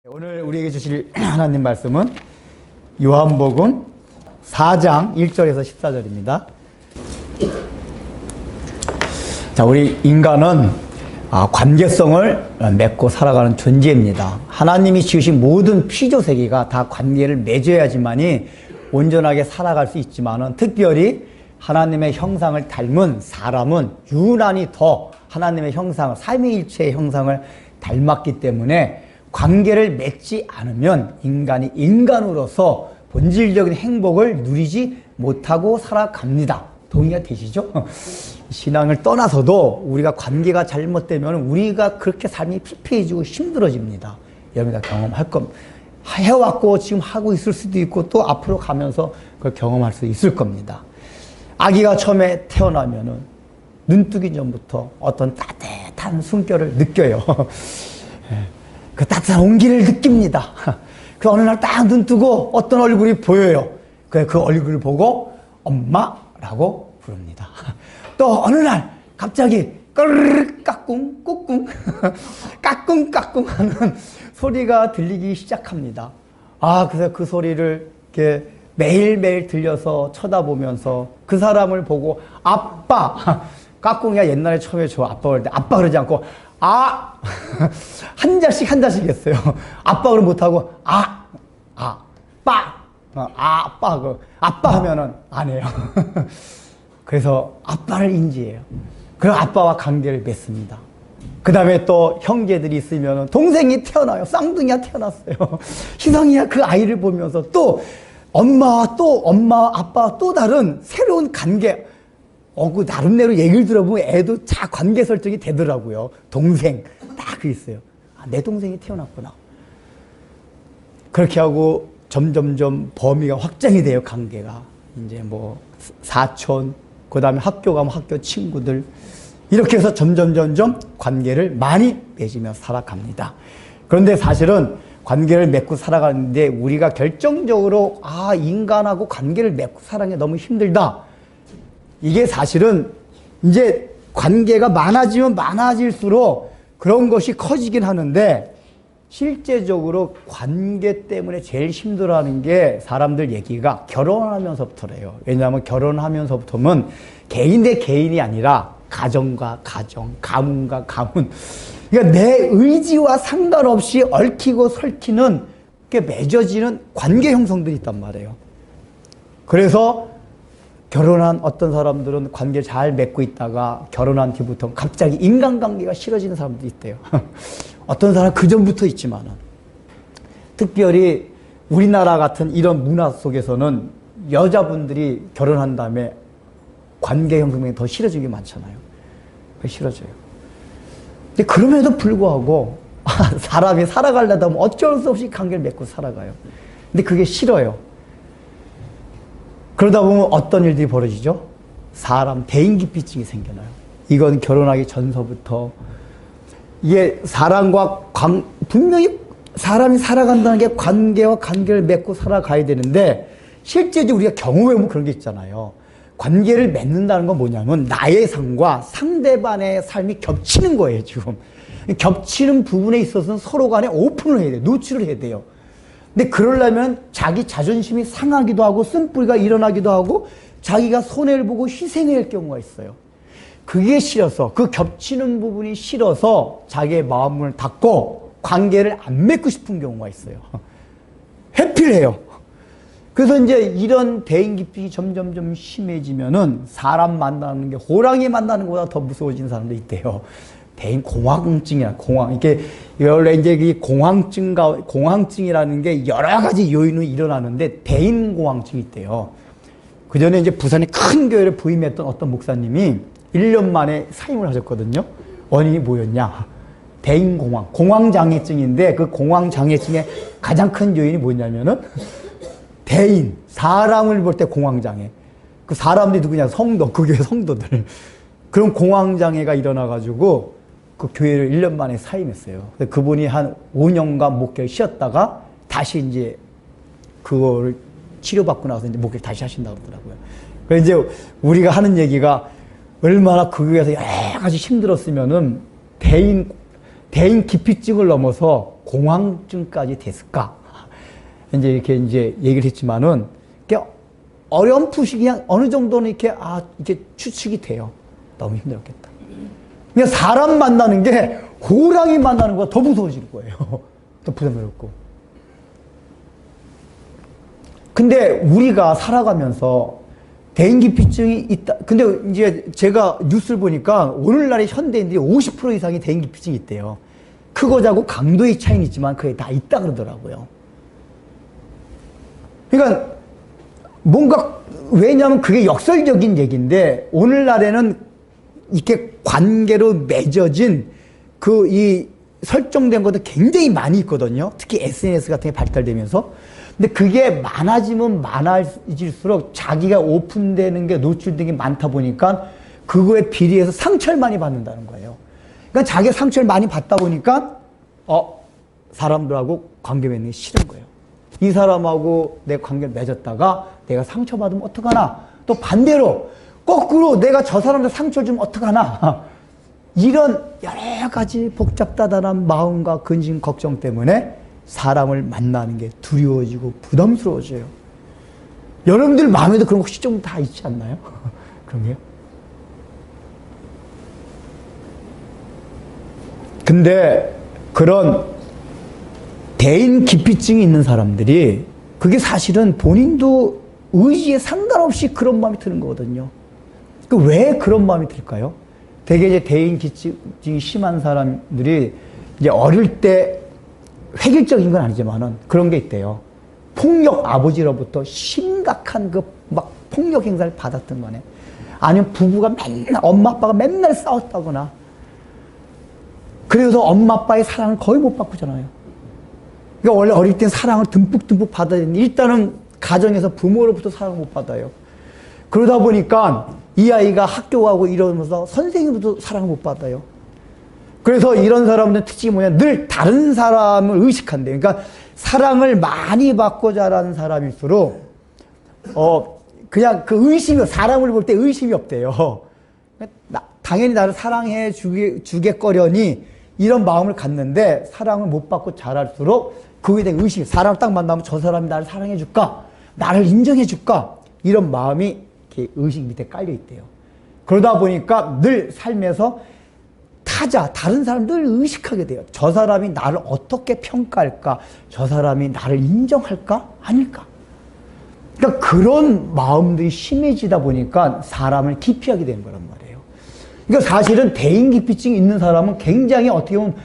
오늘 우리에게 주실 하나님 말씀은 요한복음 4장 1절에서 14절입니다. 자, 우리 인간은 관계성을 맺고 살아가는 존재입니다. 하나님이 지으신 모든 피조세계가 다 관계를 맺어야지만이 온전하게 살아갈 수 있지만은 특별히 하나님의 형상을 닮은 사람은 유난히 더 하나님의 형상을, 삼위일체의 형상을 닮았기 때문에 관계를 맺지 않으면 인간이 인간으로서 본질적인 행복을 누리지 못하고 살아갑니다. 동의가 되시죠? 신앙을 떠나서도 우리가 관계가 잘못되면 우리가 그렇게 삶이 피폐해지고 힘들어집니다. 여러분이 다 경험할 겁니다. 해왔고 지금 하고 있을 수도 있고 또 앞으로 가면서 그걸 경험할 수 있을 겁니다. 아기가 처음에 태어나면은 눈뜨기 전부터 어떤 따뜻한 숨결을 느껴요. 그 따뜻한 온기를 느낍니다. 그 어느 날 딱 눈 뜨고 어떤 얼굴이 보여요. 그 얼굴을 보고 엄마라고 부릅니다. 또 어느 날 갑자기 까르르 까꿍 꾹꿍 까꿍 까꿍 하는 소리가 들리기 시작합니다. 그래서 그 소리를 이렇게 매일매일 들려서 쳐다보면서 그 사람을 보고 아빠 까꿍이가 옛날에 처음에 저 아빠 그럴 때 아빠 그러지 않고 한 자씩 했어요. 아빠 그럼 못하고 아빠 하면은 안 해요. 그래서 아빠를 인지해요. 그럼 아빠와 관계를 맺습니다. 그 다음에 또 형제들이 있으면 동생이 태어나요. 쌍둥이가 태어났어요. 희성이가 그 아이를 보면서 또 엄마, 아빠 또 다른 새로운 관계. 그 나름대로 얘기를 들어보면 애도 자 관계 설정이 되더라고요. 동생 딱 그 있어요. 내 동생이 태어났구나. 그렇게 하고 점점점 범위가 확장이 돼요. 관계가 이제 뭐 사촌, 그 다음에 학교 가면 학교 친구들 이렇게 해서 점점 관계를 많이 맺으며 살아갑니다. 그런데 사실은 관계를 맺고 살아가는데 우리가 결정적으로 인간하고 관계를 맺고 살아가는 게 너무 힘들다. 이게 사실은 이제 관계가 많아지면 많아질수록 그런 것이 커지긴 하는데 실제적으로 관계 때문에 제일 힘들어하는 게 사람들 얘기가 결혼하면서부터래요. 왜냐하면 결혼하면서부터는 개인 대 개인이 아니라 가정과 가정, 가문과 가문. 그러니까 내 의지와 상관없이 얽히고 설키는 맺어지는 관계 형성들이 있단 말이에요. 그래서 결혼한 어떤 사람들은 관계 잘 맺고 있다가 결혼한 뒤부터 갑자기 인간관계가 싫어지는 사람도 있대요. 어떤 사람은 그전부터 있지만은 특별히 우리나라 같은 이런 문화 속에서는 여자분들이 결혼한 다음에 관계 형성이 더 싫어지는 게 많잖아요. 싫어져요. 근데 그럼에도 불구하고 사람이 살아가려다 보면 어쩔 수 없이 관계를 맺고 살아가요. 근데 그게 싫어요. 그러다 보면 어떤 일들이 벌어지죠? 사람 대인기피증이 생겨나요. 이건 결혼하기 전서부터 이게 분명히 사람이 살아간다는 게 관계와 관계를 맺고 살아가야 되는데 실제적으로 우리가 경험해보면 그런 게 있잖아요. 관계를 맺는다는 건 뭐냐면 나의 삶과 상대방의 삶이 겹치는 거예요, 지금. 겹치는 부분에 있어서는 서로 간에 오픈을 해야 돼요. 노출을 해야 돼요. 근데 그러려면 자기 자존심이 상하기도 하고 쓴뿌리가 일어나기도 하고 자기가 손해를 보고 희생해야 할 경우가 있어요. 그게 싫어서 그 겹치는 부분이 싫어서 자기의 마음을 닫고 관계를 안 맺고 싶은 경우가 있어요. 회피를 해요. 그래서 이제 이런 대인기피가 점점 심해지면은 사람 만나는 게 호랑이 만나는 것보다 더 무서워지는 사람도 있대요. 대인 공황증이야, 이게 원래 이제 이 공황증이라는 게 여러 가지 요인으로 일어나는데 대인 공황증이 있대요. 그 전에 이제 부산에 큰 교회를 부임했던 어떤 목사님이 1년 만에 사임을 하셨거든요. 원인이 뭐였냐? 대인 공황장애증인데 그 공황장애증의 가장 큰 요인이 뭐냐면은 대인, 사람을 볼 때 공황장애. 그 사람들이 누구냐? 그 교회 성도들. 그런 공황장애가 일어나가지고 그 교회를 1년 만에 사임했어요. 그분이 한 5년간 목회를 쉬었다가 다시 이제 그거를 치료받고 나서 이제 목회를 다시 하신다고 그러더라고요. 그래서 이제 우리가 하는 얘기가 얼마나 그 교회에서 여러 가지 힘들었으면은 대인 대인 기피증을 넘어서 공황증까지 됐을까? 이제 이렇게 이제 얘기를 했지만은, 어렴풋이 그냥 어느 정도는 이렇게 추측이 돼요. 너무 힘들었겠다. 그냥 사람 만나는 게 호랑이 만나는 것보다 더 무서워질 거예요. 더 부담스럽고. 근데 우리가 살아가면서 대인기피증이 있다. 근데 이제 제가 뉴스를 보니까 오늘날의 현대인들이 50% 이상이 대인기피증이 있대요. 크고 작고 강도의 차이는 있지만 그게 다 있다 그러더라고요. 그러니까 뭔가, 왜냐하면 그게 역설적인 얘기인데, 오늘날에는 이렇게 관계로 맺어진 이 설정된 것도 굉장히 많이 있거든요. 특히 SNS 같은 게 발달되면서. 근데 그게 많아지면 많아질수록 자기가 오픈되는 게, 노출되는 게 많다 보니까 그거에 비례해서 상처를 많이 받는다는 거예요. 그러니까 자기가 상처를 많이 받다 보니까, 사람들하고 관계 맺는 게 싫은 거예요. 이 사람하고 내 관계를 맺었다가 내가 상처받으면 어떡하나? 또 반대로 거꾸로 내가 저 사람한테 상처를 주면 어떡하나? 이런 여러 가지 복잡다단한 마음과 근심, 걱정 때문에 사람을 만나는 게 두려워지고 부담스러워져요. 여러분들 마음에도 그런 거 혹시 좀 다 있지 않나요? 그런 게요? 근데 그런 대인 기피증이 있는 사람들이, 그게 사실은 본인도 의지에 상관없이 그런 마음이 드는 거거든요. 왜 그런 마음이 들까요? 대개 이제 대인 기피증이 심한 사람들이 이제 어릴 때 획일적인 건 아니지만은 그런 게 있대요. 폭력 아버지로부터 심각한 막 폭력 행사를 받았던 거네. 아니면 부부가 맨날, 엄마 아빠가 맨날 싸웠다거나. 그래서 엄마 아빠의 사랑을 거의 못 받고잖아요. 그러니까 원래 어릴 땐 사랑을 듬뿍듬뿍 받아야 되는데, 일단은 가정에서 부모로부터 사랑을 못 받아요. 그러다 보니까 이 아이가 학교 가고 이러면서 선생님으로부터 사랑을 못 받아요. 그래서 이런 사람들은 특징이 뭐냐, 늘 다른 사람을 의식한대요. 그러니까 사랑을 많이 받고 자라는 사람일수록 그냥 그 의심이, 사람을 볼 때 의심이 없대요. 당연히 나를 사랑해 주겠거려니 이런 마음을 갖는데, 사랑을 못 받고 자랄수록 그거에 대한 의식, 사람을 딱 만나면 저 사람이 나를 사랑해 줄까? 나를 인정해 줄까? 이런 마음이 이렇게 의식 밑에 깔려 있대요. 그러다 보니까 늘 삶에서 다른 사람 늘 의식하게 돼요. 저 사람이 나를 어떻게 평가할까? 저 사람이 나를 인정할까? 아닐까? 그러니까 그런 마음들이 심해지다 보니까 사람을 기피하게 되는 거란 말이에요. 그러니까 사실은 대인기피증이 있는 사람은 굉장히 어떻게 보면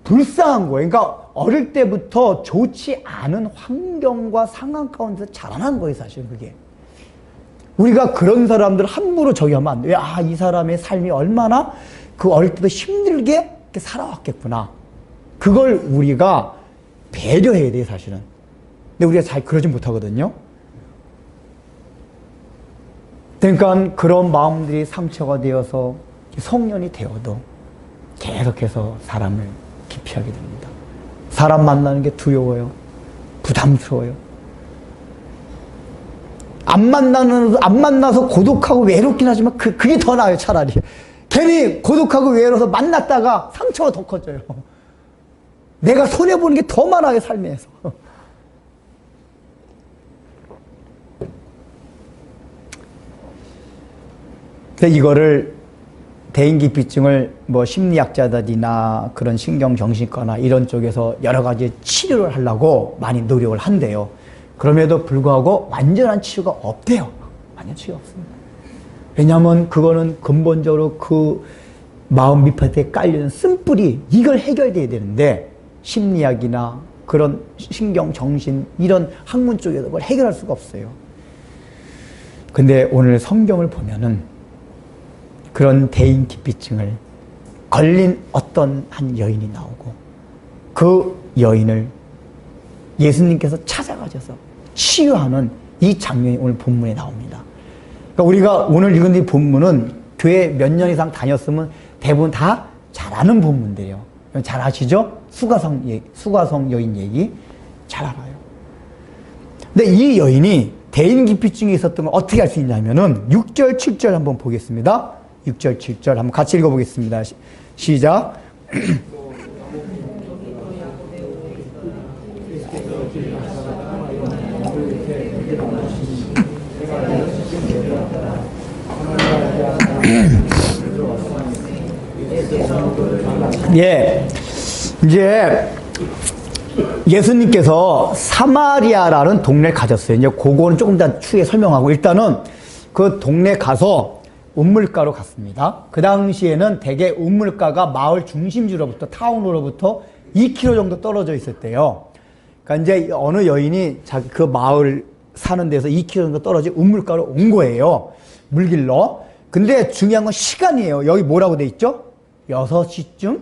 불쌍한 거예요. 그러니까 어릴 때부터 좋지 않은 환경과 상황 가운데서 자라난 거예요, 사실은 그게. 우리가 그런 사람들 함부로 저기 하면 안 돼요. 이 사람의 삶이 얼마나 그 어릴 때도 힘들게 이렇게 살아왔겠구나. 그걸 우리가 배려해야 돼요, 사실은. 근데 우리가 잘 그러지 못하거든요. 그러니까 그런 마음들이 상처가 되어서 성년이 되어도 계속해서 사람을 기피하게 됩니다. 사람 만나는 게 두려워요. 부담스러워요. 안 만나서 고독하고 외롭긴 하지만 그게 더 나아요, 차라리. 괜히 고독하고 외로워서 만났다가 상처가 더 커져요. 내가 손해보는 게 더 많아요, 삶에서. 이거를 대인기피증을 심리학자들이나 그런 신경정신과나 이런 쪽에서 여러 가지 치료를 하려고 많이 노력을 한대요. 그럼에도 불구하고 완전한 치료가 없대요. 완전 치료가 없습니다. 왜냐하면 그거는 근본적으로 그 마음 밑바닥에 깔려있는 쓴뿌리, 이걸 해결돼야 되는데 심리학이나 그런 신경정신 이런 학문 쪽에서 그걸 해결할 수가 없어요. 근데 오늘 성경을 보면은 그런 대인기피증을 걸린 어떤 한 여인이 나오고, 그 여인을 예수님께서 찾아가셔서 치유하는 이 장면이 오늘 본문에 나옵니다. 그러니까 우리가 오늘 읽은 이 본문은 교회 몇 년 이상 다녔으면 대부분 다 잘 아는 본문들이에요. 잘 아시죠? 수가성 여인 얘기 잘 알아요. 근데 이 여인이 대인기피증이 있었던 걸 어떻게 알 수 있냐면은 6절, 7절 한번 보겠습니다. 6절, 7절 한번 같이 읽어보겠습니다. 시작. 예, 이제 예수님께서 사마리아라는 동네를 가셨어요. 이제 그거는 조금 더 추후에 설명하고, 일단은 그 동네 가서 우물가로 갔습니다. 그 당시에는 대개 우물가가 마을 중심지로부터, 타운으로부터 2km 정도 떨어져 있었대요. 그러니까 이제 어느 여인이 자기 그 마을 사는 데서 2km 정도 떨어진 우물가로 온 거예요. 물길로. 근데 중요한 건 시간이에요. 여기 뭐라고 돼 있죠? 6시쯤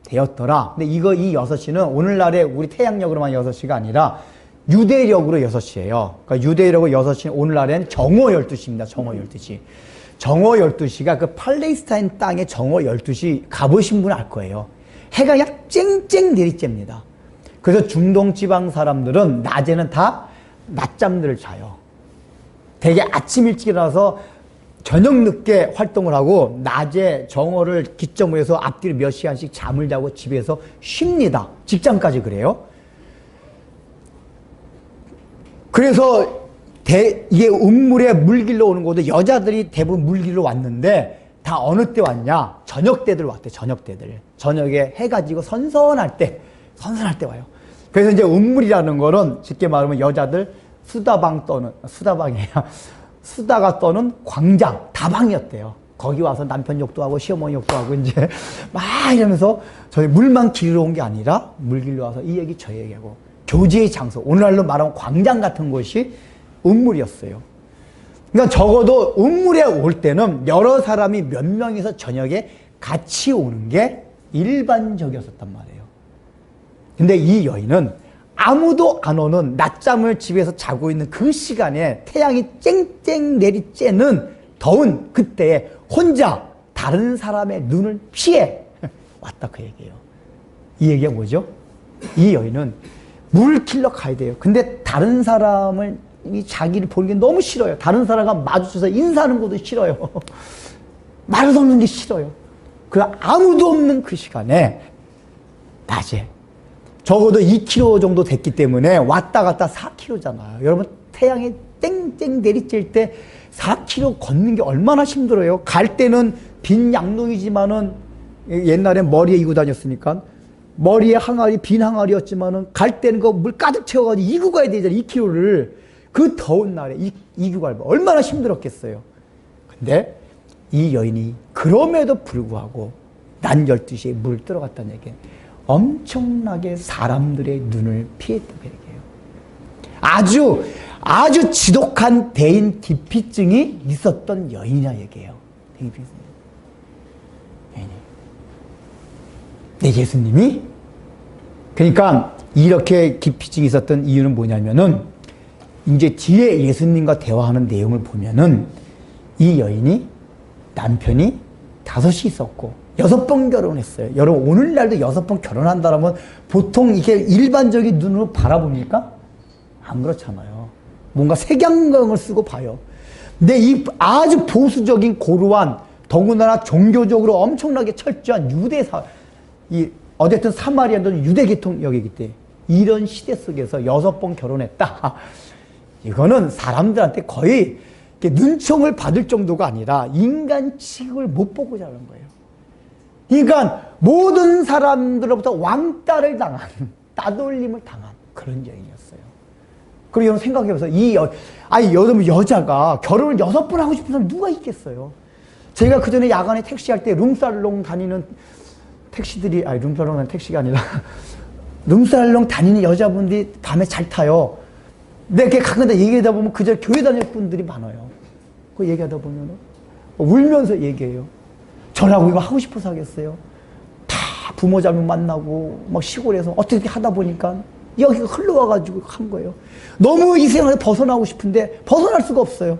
되었더라. 근데 이 6시는 오늘날의 우리 태양력으로만 6시가 아니라 유대력으로 6시예요. 그러니까 유대력으로 6시는 오늘날엔 정오 12시입니다. 정오 12시. 정오 12시가 그 팔레스타인 땅의 정오 12시 가보신 분은 알 거예요. 해가 그냥 쨍쨍 내리쬐입니다. 그래서 중동 지방 사람들은 낮에는 다 낮잠들을 자요. 되게 아침 일찍 일어나서 저녁 늦게 활동을 하고 낮에 정오를 기점으로 해서 앞뒤로 몇 시간씩 잠을 자고 집에서 쉽니다. 직장까지 그래요. 그래서 이게 우물에 물길로 오는 곳도 여자들이 대부분 물길로 왔는데 다 어느 때 왔냐? 저녁 때들 왔대. 저녁 때들. 저녁에 해가 지고 선선할 때 와요. 그래서 이제 우물이라는 거는 쉽게 말하면 여자들 수다방 떠는, 수다가 떠는 광장, 다방이었대요. 거기 와서 남편 욕도 하고 시어머니 욕도 하고 이제 막 이러면서 저희 물만 길러 온 게 아니라 물 길러 와서 이 얘기 저 얘기하고 교제의 장소, 오늘날로 말하면 광장 같은 곳이 우물이었어요. 그러니까 적어도 우물에 올 때는 여러 사람이 몇 명이서 저녁에 같이 오는 게 일반적이었단 말이에요. 근데 이 여인은 아무도 안 오는 낮잠을 집에서 자고 있는 그 시간에 태양이 쨍쨍 내리쬐는 더운 그때에 혼자 다른 사람의 눈을 피해 왔다 그 얘기예요. 이 얘기가 뭐죠? 이 여인은 물 길러 가야 돼요. 근데 다른 사람을 자기를 보는 게 너무 싫어요. 다른 사람과 마주쳐서 인사하는 것도 싫어요. 말을 없는 게 싫어요. 그 아무도 없는 그 시간에 낮에 적어도 2km 정도 됐기 때문에 왔다 갔다 4km잖아요. 여러분 태양이 땡땡 내리쬐 때 4km 걷는 게 얼마나 힘들어요. 갈 때는 빈 양동이지만은 옛날엔 머리에 이고 다녔으니까 머리에 항아리 빈 항아리였지만은 갈 때는 그 물 가득 채워가지고 이고 가야 되잖아요. 2km를 그 더운 날에 이고 가면 얼마나 힘들었겠어요. 근데 이 여인이 그럼에도 불구하고 난 12시에 물 들어갔다는 얘기예요. 엄청나게 사람들의 눈을 피했다고 얘기해요. 아주 지독한 대인 기피증이 있었던 여인이라 얘기해요. 네, 예수님이 그러니까 이렇게 기피증이 있었던 이유는 뭐냐면은 이제 뒤에 예수님과 대화하는 내용을 보면은 이 여인이 남편이 5이 있었고 6번 결혼했어요. 여러분 오늘날도 6번 결혼한다라면 보통 이게 일반적인 눈으로 바라봅니까? 안 그렇잖아요. 뭔가 색양경을 쓰고 봐요. 근데 이 아주 보수적인 고루한 더군다나 종교적으로 엄청나게 철저한 유대사, 어쨌든 사마리아는 유대계통역이기 때문에 이런 시대 속에서 6번 결혼했다. 이거는 사람들한테 거의 눈총을 받을 정도가 아니라 인간 취급을 못 보고자 하는 거예요. 그러니까 모든 사람들로부터 왕따를 당한, 따돌림을 당한 그런 여인이었어요. 그리고 여러분 생각해보세요. 여러분 여자가 결혼을 6번 하고 싶은 사람 누가 있겠어요? 제가 그 전에 야간에 택시할 때 룸살롱 다니는 택시들이, 룸살롱은 택시가 아니라 룸살롱 다니는 여자분들이 밤에 잘 타요. 근데 이렇게 가끔가다 얘기하다 보면 그저 교회 다닐 분들이 많아요. 그 얘기하다 보면 울면서 얘기해요. 저라고 이거 하고 싶어서 하겠어요. 다 부모 자녀 만나고 막 시골에서 어떻게 하다 보니까 여기가 흘러와가지고 한 거예요. 너무 이 생활에 벗어나고 싶은데 벗어날 수가 없어요.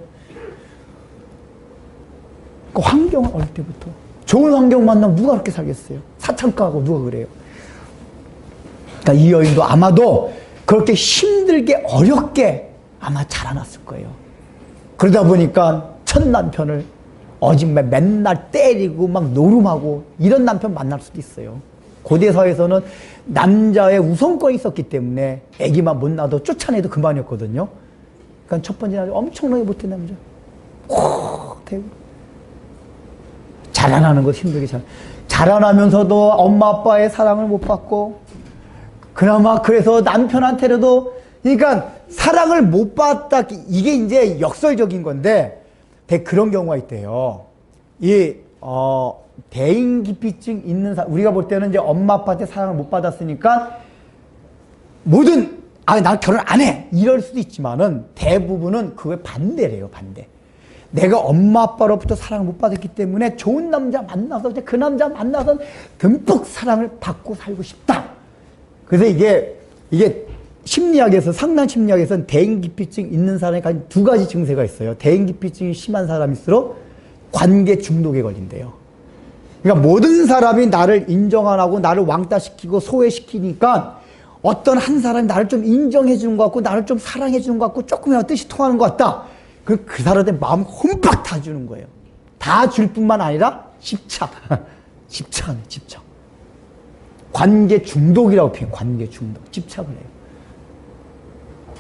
그 환경을 어릴 때부터 좋은 환경 만나면 누가 그렇게 살겠어요? 사창가하고 누가 그래요? 그러니까 이 여인도 아마도 그렇게 힘들게 어렵게 아마 자라났을 거예요. 그러다 보니까 첫 남편을 맨날 때리고 막 노름하고 이런 남편 만날 수도 있어요. 고대 사회에서는 남자의 우선권이 있었기 때문에 아기만 못 낳아도 쫓아내도 그만이었거든요. 그러니까 첫 번째 남자 엄청나게 못된 남자. 대고 자라나는 것 힘들게 자라나면서도 엄마 아빠의 사랑을 못 받고 그나마 그래서 남편한테라도 그러니까 사랑을 못 받다 이게 이제 역설적인 건데 그런 경우가 있대요. 이 대인기피증 있는 사람 우리가 볼 때는 이제 엄마 아빠한테 사랑을 못 받았으니까 모든 나 결혼 안 해 이럴 수도 있지만은 대부분은 그거에 반대래요. 반대. 내가 엄마 아빠로부터 사랑을 못 받았기 때문에 좋은 남자 만나서 그 남자 만나서 듬뿍 사랑을 받고 살고 싶다. 그래서 이게 심리학에서 상담 심리학에서는 대인기피증 있는 사람이 가진 두 가지 증세가 있어요. 대인기피증이 심한 사람일수록 관계 중독에 걸린대요. 그러니까 모든 사람이 나를 인정 안 하고 나를 왕따시키고 소외시키니까 어떤 한 사람이 나를 좀 인정해 주는 것 같고 나를 좀 사랑해 주는 것 같고 조금이라도 뜻이 통하는 것 같다. 그 사람의 마음 홈박 다 주는 거예요. 다 줄 뿐만 아니라 집착. 집착하네, 집착. 관계 중독이라고 표현해요. 관계 중독. 집착을 해요.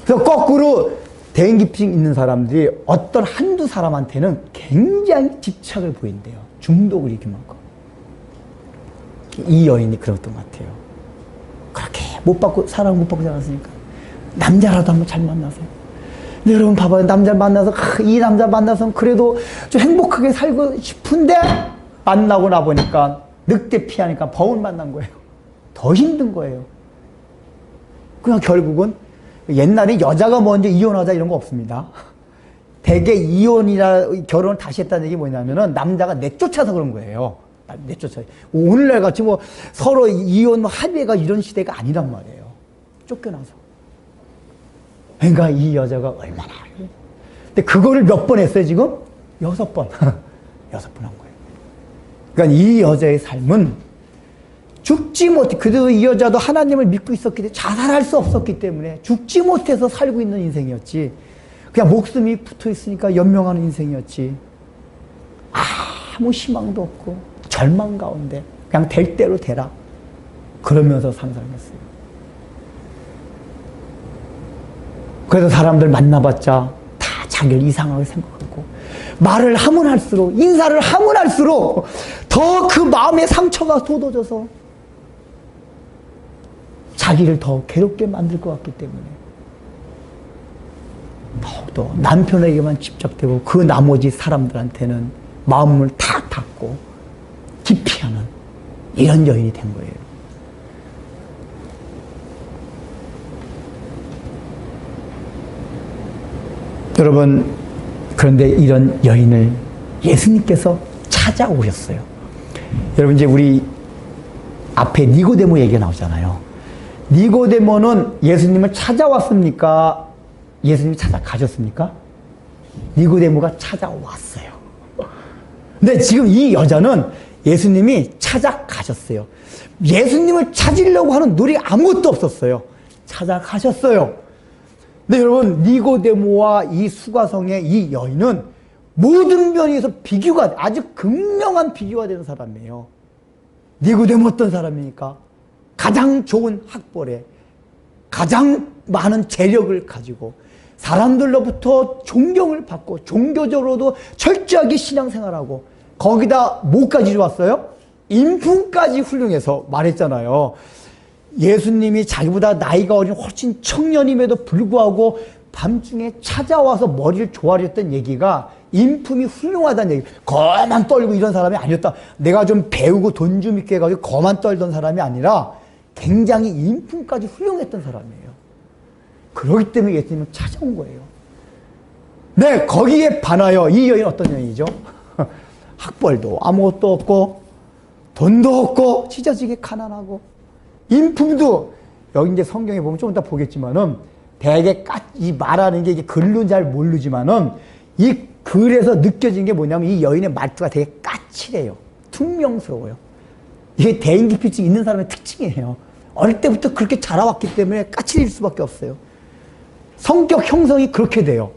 그래서 거꾸로 대인기피증 있는 사람들이 어떤 한두 사람한테는 굉장히 집착을 보인대요. 중독을 일으킬 만큼. 이 여인이 그랬던 것 같아요. 그렇게 못 받고, 사랑을 못 받고 자랐으니까. 남자라도 한번 잘 만나세요. 근데 여러분 봐봐요. 남자를 만나서, 이 남자 만나서 그래도 좀 행복하게 살고 싶은데, 만나고 나보니까, 늑대 피하니까 범을 만난 거예요. 더 힘든 거예요. 그냥 결국은, 옛날에 여자가 먼저 이혼하자 이런 거 없습니다. 대개 이혼이라 결혼을 다시 했다는 얘기 뭐냐면은 남자가 내쫓아서 그런 거예요. 내쫓아. 오늘날 같이 뭐 서로 이혼 합의가 이런 시대가 아니란 말이에요. 쫓겨나서. 그러니까 이 여자가 얼마나. 근데 그거를 몇 번 했어요, 지금? 6번. 6번 한 거예요. 그러니까 이 여자의 삶은 죽지 못해. 그래도 이 여자도 하나님을 믿고 있었기 때문에 자살할 수 없었기 때문에 죽지 못해서 살고 있는 인생이었지. 그냥 목숨이 붙어 있으니까 연명하는 인생이었지. 아무 희망도 없고 절망 가운데 그냥 될 대로 되라. 그러면서 상상했어요. 그래서 사람들 만나봤자 다 자기를 이상하게 생각하고 말을 하면 할수록 인사를 하면 할수록 더 그 마음의 상처가 돋아져서 자기를 더 괴롭게 만들 것 같기 때문에 더욱더 남편에게만 집착되고 그 나머지 사람들한테는 마음을 탁 닫고 기피하는 이런 여인이 된 거예요. 여러분, 그런데 이런 여인을 예수님께서 찾아오셨어요. 여러분, 이제 우리 앞에 니고데모 얘기가 나오잖아요. 니고데모는 예수님을 찾아왔습니까? 예수님이 찾아가셨습니까? 니고데모가 찾아왔어요. 근데 지금 이 여자는 예수님이 찾아가셨어요. 예수님을 찾으려고 하는 노력이 아무것도 없었어요. 찾아가셨어요. 근데 여러분, 니고데모와 이 수가성의 이 여인은 모든 면에서 비교가, 아주 극명한 비교가 되는 사람이에요. 니고데모 어떤 사람입니까? 가장 좋은 학벌에 가장 많은 재력을 가지고 사람들로부터 존경을 받고 종교적으로도 철저하게 신앙생활하고 거기다 뭐까지 좋았어요? 인품까지 훌륭해서 말했잖아요. 예수님이 자기보다 나이가 어린 훨씬 청년임에도 불구하고 밤중에 찾아와서 머리를 조아렸던 얘기가 인품이 훌륭하다는 얘기. 거만 떨고 이런 사람이 아니었다. 내가 좀 배우고 돈 좀 있게 해가지고 거만 떨던 사람이 아니라 굉장히 인품까지 훌륭했던 사람이에요. 그렇기 때문에 예수님은 찾아온 거예요. 네, 거기에 반하여 이 여인은 어떤 여인이죠? 학벌도 아무것도 없고 돈도 없고 찢어지게 가난하고 인품도 여기 이제 성경에 보면 좀 이따 보겠지만은 되게 이 말하는 게 이게 글로는 잘 모르지만은 이 글에서 느껴진 게 뭐냐면 이 여인의 말투가 되게 까칠해요. 퉁명스러워요. 이게 대인기피증 있는 사람의 특징이에요. 어릴 때부터 그렇게 자라왔기 때문에 까칠일 수밖에 없어요. 성격 형성이 그렇게 돼요.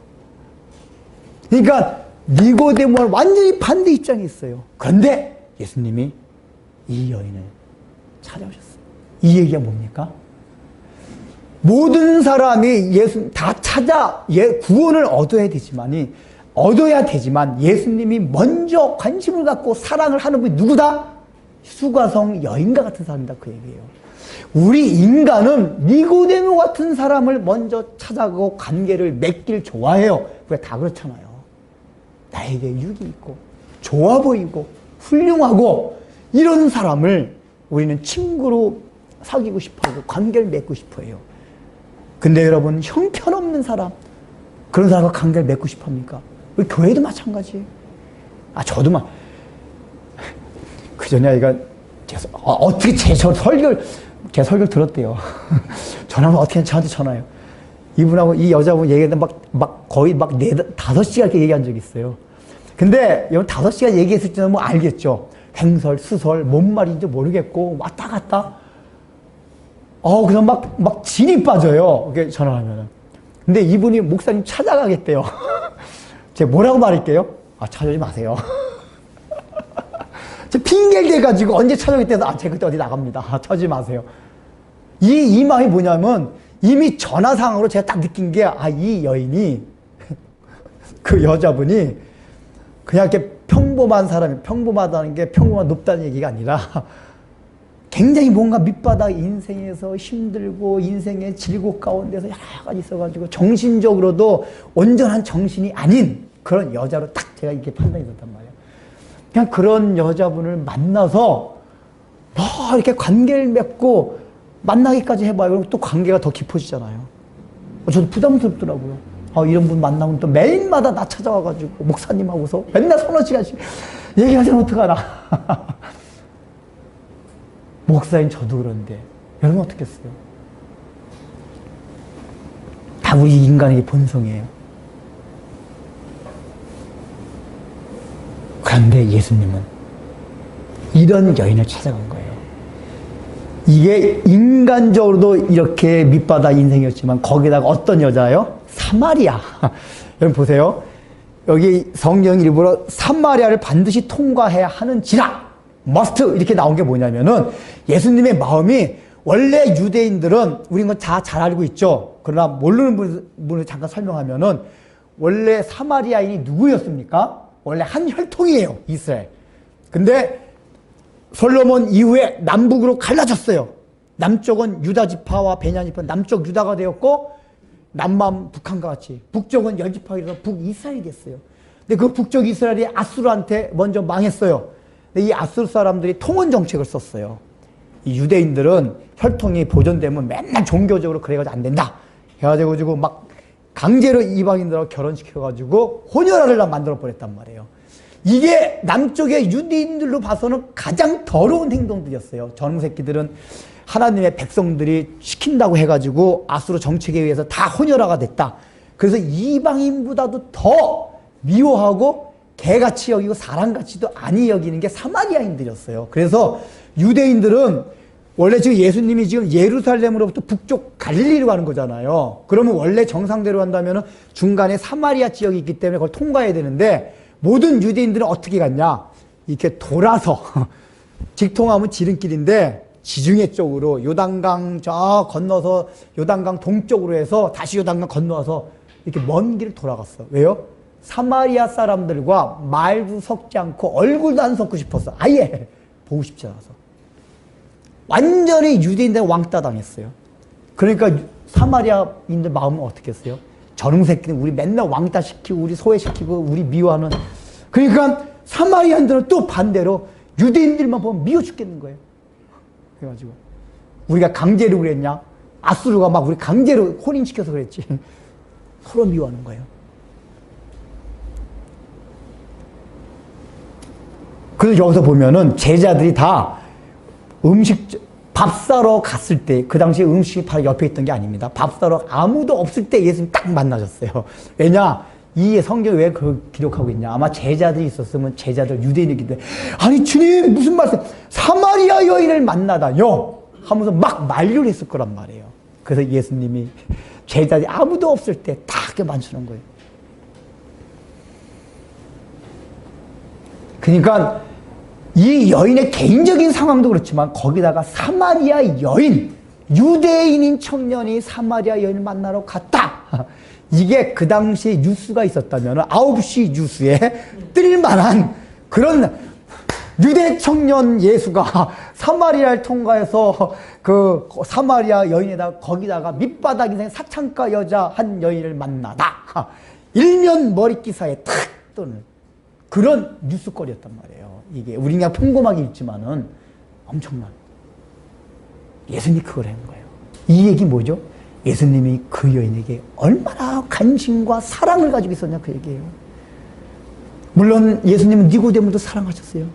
그러니까 니고데모와 완전히 반대 입장이 있어요. 그런데 예수님이 이 여인을 찾아오셨어요. 이 얘기가 뭡니까? 모든 사람이 예수 다 구원을 얻어야 되지만 예수님이 먼저 관심을 갖고 사랑을 하는 분이 누구다? 수가성 여인과 같은 사람이다, 그 얘기예요. 우리 인간은 니고데모 같은 사람을 먼저 찾아가고 관계를 맺길 좋아해요. 우리가 다 그렇잖아요. 나에게 유익이 있고 좋아 보이고 훌륭하고 이런 사람을 우리는 친구로 사귀고 싶어하고 관계를 맺고 싶어해요. 근데 여러분, 형편없는 사람, 그런 사람과 관계를 맺고 싶어 합니까? 우리 교회도 마찬가지. 저도 그 전에 아이가 어떻게 제 설교를 들었대요. 전화하면 어떻게 저한테 전화해요. 이분하고 이 여자분 얘기했는데 거의 4-5시간 이렇게 얘기한 적이 있어요. 근데 5시간 얘기했을 때는 알겠죠. 횡설, 수설, 뭔 말인지 모르겠고, 왔다 갔다. 그냥 진이 빠져요. 이렇게 전화하면은. 근데 이분이 목사님 찾아가겠대요. 제가 뭐라고 말할게요? 찾아오지 마세요. 핑계를 대가지고 언제 찾아오겠대서, 제가 그때 어디 나갑니다. 찾아오지 마세요. 이 마음이 뭐냐면, 이미 전화상으로 제가 딱 느낀 게, 이 여인이, 그 여자분이, 그냥 이렇게 평범하다는 게 평범한 높다는 얘기가 아니라, 굉장히 뭔가 밑바닥 인생에서 힘들고 인생의 질곡 가운데서 여러 가지 있어가지고 정신적으로도 온전한 정신이 아닌 그런 여자로 딱 제가 이렇게 판단이 됐단 말이에요. 그냥 그런 여자분을 만나서 이렇게 관계를 맺고 만나기까지 해봐요. 그럼 또 관계가 더 깊어지잖아요. 저도 부담스럽더라고요. 이런 분 만나면 또 매일마다 나 찾아와가지고 목사님하고서 맨날 3-4시간씩 얘기하자면 어떡하나. 목사인 저도 그런데 여러분 어떻겠어요? 다 우리 인간의 본성이에요. 그런데 예수님은 이런 여인을 찾아간 거예요. 이게 인간적으로도 이렇게 밑바닥 인생이었지만 거기다가 어떤 여자예요? 사마리아. 여러분 보세요. 여기 성경 일부러 사마리아를 반드시 통과해야 하는지라 must 이렇게 나온 게 뭐냐면은 예수님의 마음이 원래 유대인들은 우린 건 다 잘 알고 있죠. 그러나 모르는 분을 잠깐 설명하면은 원래 사마리아인이 누구였습니까? 원래 한 혈통이에요, 이스라엘. 근데 솔로몬 이후에 남북으로 갈라졌어요. 남쪽은 유다 지파와 베냐민 지파, 남쪽 유다가 되었고 남만 북한과 같이 북쪽은 열 지파가 돼서 북이스라엘이 됐어요. 근데 그 북쪽 이스라엘이 아수르한테 먼저 망했어요. 근데 이 아수르 사람들이 통원 정책을 썼어요. 이 유대인들은 혈통이 보존되면 맨날 종교적으로 그래가지고 안 된다. 해가지고 강제로 이방인들하고 결혼시켜가지고 혼혈아를 만들어 버렸단 말이에요. 이게 남쪽의 유대인들로 봐서는 가장 더러운 행동들이었어요. 저놈 새끼들은 하나님의 백성들이 시킨다고 해가지고 아수르 정책에 의해서 다 혼혈아가 됐다. 그래서 이방인보다도 더 미워하고 개같이 여기고 사람같이도 아니 여기는 게 사마리아인들이었어요. 그래서 유대인들은 원래 지금 예수님이 지금 예루살렘으로부터 북쪽 갈릴리로 가는 거잖아요. 그러면 원래 정상대로 간다면 중간에 사마리아 지역이 있기 때문에 그걸 통과해야 되는데 모든 유대인들은 어떻게 갔냐? 이렇게 돌아서 직통하면 지름길인데 지중해 쪽으로 요단강 건너서 요단강 동쪽으로 해서 다시 요단강 건너와서 이렇게 먼 길을 돌아갔어. 왜요? 사마리아 사람들과 말도 섞지 않고 얼굴도 안 섞고 싶었어. 아예 보고 싶지 않아서. 완전히 유대인들 왕따 당했어요. 그러니까 사마리아인들 마음은 어떻게 했어요? 저놈 새끼는 우리 맨날 왕따 시키고 우리 소외시키고 우리 미워하는. 그러니까 사마리아인들은 또 반대로 유대인들만 보면 미워 죽겠는 거예요. 그래가지고 우리가 강제로 그랬냐? 아수르가 막 우리 강제로 혼인시켜서 그랬지. 서로 미워하는 거예요. 그래서 여기서 보면은 제자들이 다 밥 사러 갔을 때, 그 당시에 음식이 바로 옆에 있던 게 아닙니다. 밥 사러 아무도 없을 때 예수님 딱 만나셨어요. 왜냐? 이 성경에 왜 그걸 기록하고 있냐? 아마 제자들이 있었으면 제자들 유대인이기 때문에 아니 주님 무슨 말씀? 사마리아 여인을 만나다요? 하면서 막 만류를 했을 거란 말이에요. 그래서 예수님이 제자들이 아무도 없을 때 딱 이렇게 만주는 거예요. 그러니까 이 여인의 개인적인 상황도 그렇지만 거기다가 사마리아 여인, 유대인인 청년이 사마리아 여인을 만나러 갔다. 이게 그 당시에 뉴스가 있었다면 9시 뉴스에 뜰 만한 그런 유대 청년 예수가 사마리아를 통과해서 그 사마리아 여인에다가 거기다가 밑바닥 인생 사창가 여자 한 여인을 만나다. 일면 머리 기사에 탁 뜨는 그런 뉴스거리였단 말이에요. 이게 우리 그냥 평범하게 읽지만은 엄청난. 예수님이 그걸 한 거예요. 이 얘기 뭐죠? 예수님이 그 여인에게 얼마나 관심과 사랑을 가지고 있었냐 그 얘기예요. 물론 예수님은 니고데모도 사랑하셨어요.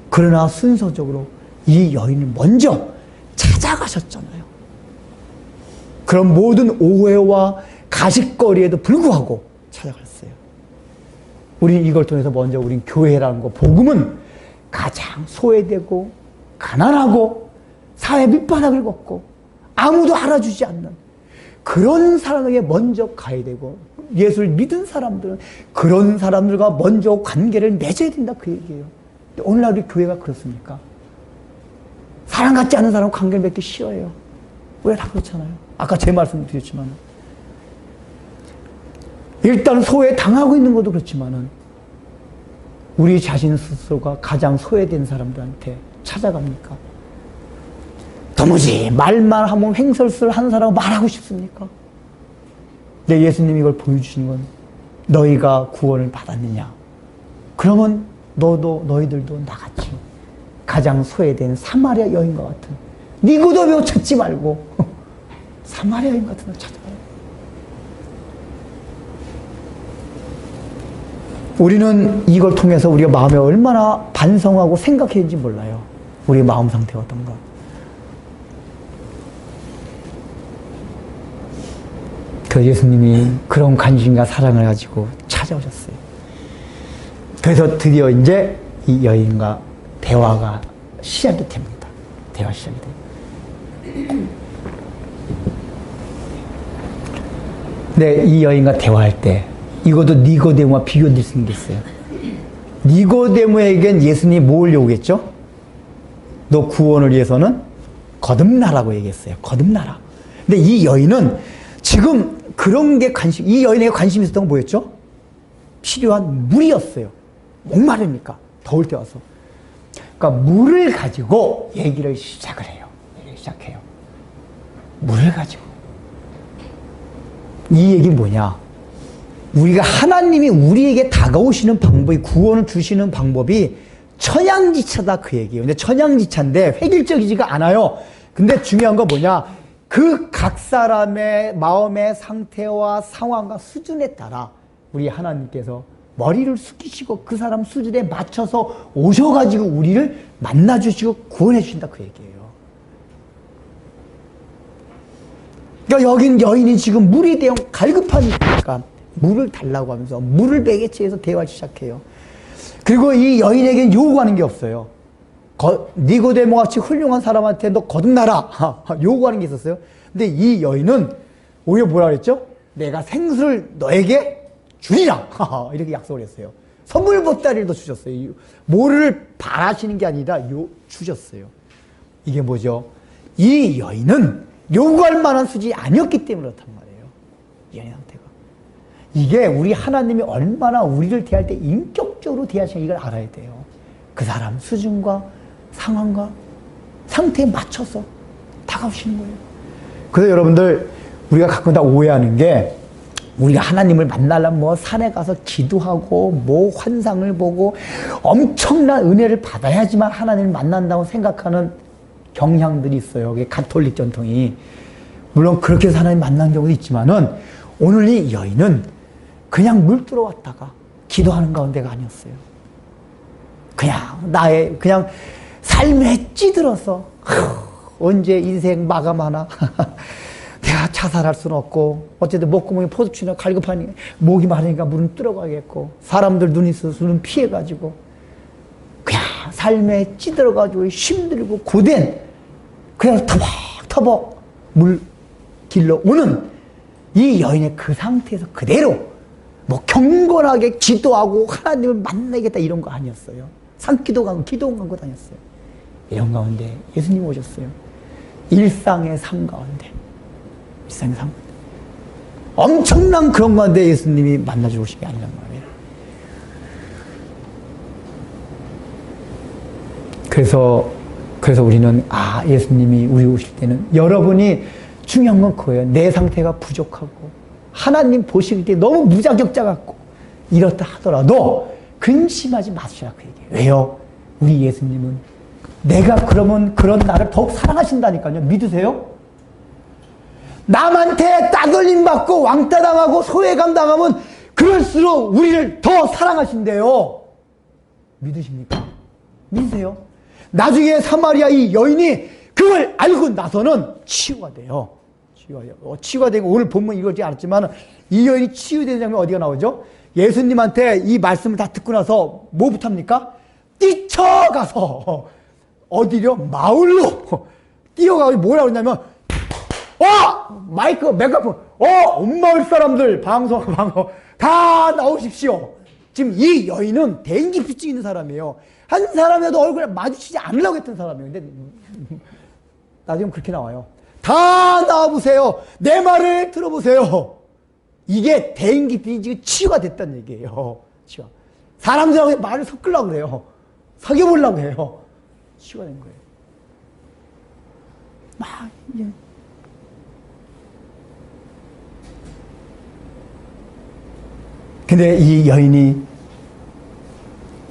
그러나 순서적으로 이 여인을 먼저 찾아가셨잖아요. 그런 모든 오해와 가십거리에도 불구하고 찾아갔어요. 우리는 이걸 통해서 먼저 우린 교회라는 거, 복음은 가장 소외되고 가난하고 사회 밑바닥을 걷고 아무도 알아주지 않는 그런 사람에게 먼저 가야 되고, 예수를 믿은 사람들은 그런 사람들과 먼저 관계를 맺어야 된다 그 얘기예요. 오늘날 우리 교회가 그렇습니까? 사랑 같지 않은 사람과 관계를 맺기 싫어해요. 우리가 다 그렇잖아요. 아까 제 말씀 드렸지만 일단 소외 당하고 있는 것도 그렇지만은 우리 자신 스스로가 가장 소외된 사람들한테 찾아갑니까? 도무지 말만 하면 횡설수설 하는 사람은 말하고 싶습니까? 근데 예수님이 이걸 보여주시는 건 너희가 구원을 받았느냐? 그러면 너희들도 나같이 가장 소외된 사마리아 여인과 같은, 니고데모 찾지 말고 사마리아 여인 같은 걸 찾아가요. 우리는 이걸 통해서 우리가 마음에 얼마나 반성하고 생각해야 하는지 몰라요. 우리의 마음 상태가 어떤가. 그 예수님이 그런 관심과 사랑을 가지고 찾아오셨어요. 그래서 드디어 이제 이 여인과 대화가 시작이 됩니다. 대화 시작이 돼요. 근데 이 여인과 대화할 때 이것도 니고데모와 비교될 수 있는 게 있어요. 니고데모에겐 예수님이 뭘 요구했죠? 너 구원을 위해서는 거듭나라고 얘기했어요. 거듭나라. 근데 이 여인은 지금 그런 게 이 여인에게 관심이 있었던 건 뭐였죠? 필요한 물이었어요. 목마르니까. 더울 때 와서. 그러니까 물을 가지고 얘기를 시작을 해요. 얘기를 시작해요. 물을 가지고. 이 얘기는 뭐냐? 우리가 하나님이 우리에게 다가오시는 방법이, 구원을 주시는 방법이 천양지차다 그 얘기예요. 근데 천양지차인데 획일적이지가 않아요. 근데 중요한 건 뭐냐? 그 각 사람의 마음의 상태와 상황과 수준에 따라 우리 하나님께서 머리를 숙이시고 그 사람 수준에 맞춰서 오셔가지고 우리를 만나주시고 구원해 주신다 그 얘기예요. 그러니까 여긴 여인이 지금 물에 대한 갈급하니까 물을 달라고 하면서 물을 매개체해서 대화를 시작해요. 그리고 이 여인에게는 요구하는 게 없어요. 니고데모 같이 훌륭한 사람한테 너 거듭나라 요구하는 게 있었어요. 근데 이 여인은 오히려 뭐라 그랬죠? 내가 생수를 너에게 주리라 이렇게 약속을 했어요. 선물 보따리를 더 주셨어요. 뭐를 바라시는 게 아니라 주셨어요. 이게 뭐죠? 이 여인은 요구할 만한 수준이 아니었기 때문에 그렇단 말이에요. 이 여인 상태가. 이게 우리 하나님이 얼마나 우리를 대할 때 인격적으로 대하시는 이걸 알아야 돼요. 그 사람 수준과 상황과 상태에 맞춰서 다가오시는 거예요. 그래서 여러분들 우리가 가끔 다 오해하는 게, 우리가 하나님을 만나려면 뭐 산에 가서 기도하고 뭐 환상을 보고 엄청난 은혜를 받아야지만 하나님을 만난다고 생각하는 경향들이 있어요. 그게 가톨릭 전통이. 물론 그렇게 해서 하나님 만난 경우도 있지만은 오늘 이 여인은 그냥 물 들어왔다가 기도하는 가운데가 아니었어요. 그냥 삶에 찌들어서 언제 인생 마감하나 내가 자살할 수는 없고 어쨌든 목구멍에 포도주나 갈급하니 목이 마르니까 물은 들어가겠고 사람들 눈이 있어서 눈 피해가지고 그냥 삶에 찌들어가지고 힘들고 고된, 그냥 터벅터벅 물 길러 오는 이 여인의 그 상태에서 그대로 뭐 경건하게 기도하고 하나님을 만나겠다 이런 거 아니었어요. 산기도 가고 기도 가고 다녔어요. 이런 가운데 예수님 오셨어요. 일상의 삶 가운데. 일상의 삶. 엄청난 그런 가운데 예수님이 만나주고 오신 게 아니란 말이에요. 그래서 우리는, 예수님이 우리 오실 때는, 여러분이 중요한 건 그거예요. 내 상태가 부족하고, 하나님 보실 때 너무 무자격자 같고, 이렇다 하더라도, 근심하지 마시라, 그 얘기예요. 왜요? 우리 예수님은, 내가 그러면 그런 나를 더욱 사랑하신다니까요. 믿으세요? 남한테 따돌림 받고, 왕따 당하고, 소외감 당하면, 그럴수록 우리를 더 사랑하신대요. 믿으십니까? 믿으세요? 나중에 사마리아 이 여인이 그걸 알고 나서는 치유가 돼요. 치유가 되고, 오늘 본문 이거지 않았지만, 이 여인이 치유되는 장면 어디가 나오죠? 예수님한테 이 말씀을 다 듣고 나서 뭐부터 합니까? 뛰쳐가서, 어디요? 마을로 뛰어가서 뭐라 그러냐면, 마이크, 메가폰, 온 마을 사람들, 방송, 다 나오십시오. 지금 이 여인은 대인기피증 있는 사람이에요. 한 사람이라도 얼굴에 마주치지 않으려고 했던 사람이에요. 근데 나중에 그렇게 나와요. 다 나와보세요. 내 말을 들어보세요. 이게 대인기피증이 치유가 됐다는 얘기예요. 치유. 사람들하고 말을 섞으려고 그래요. 사귀어보려고 해요. 치유가 된 거예요. 이제. 근데 이 여인이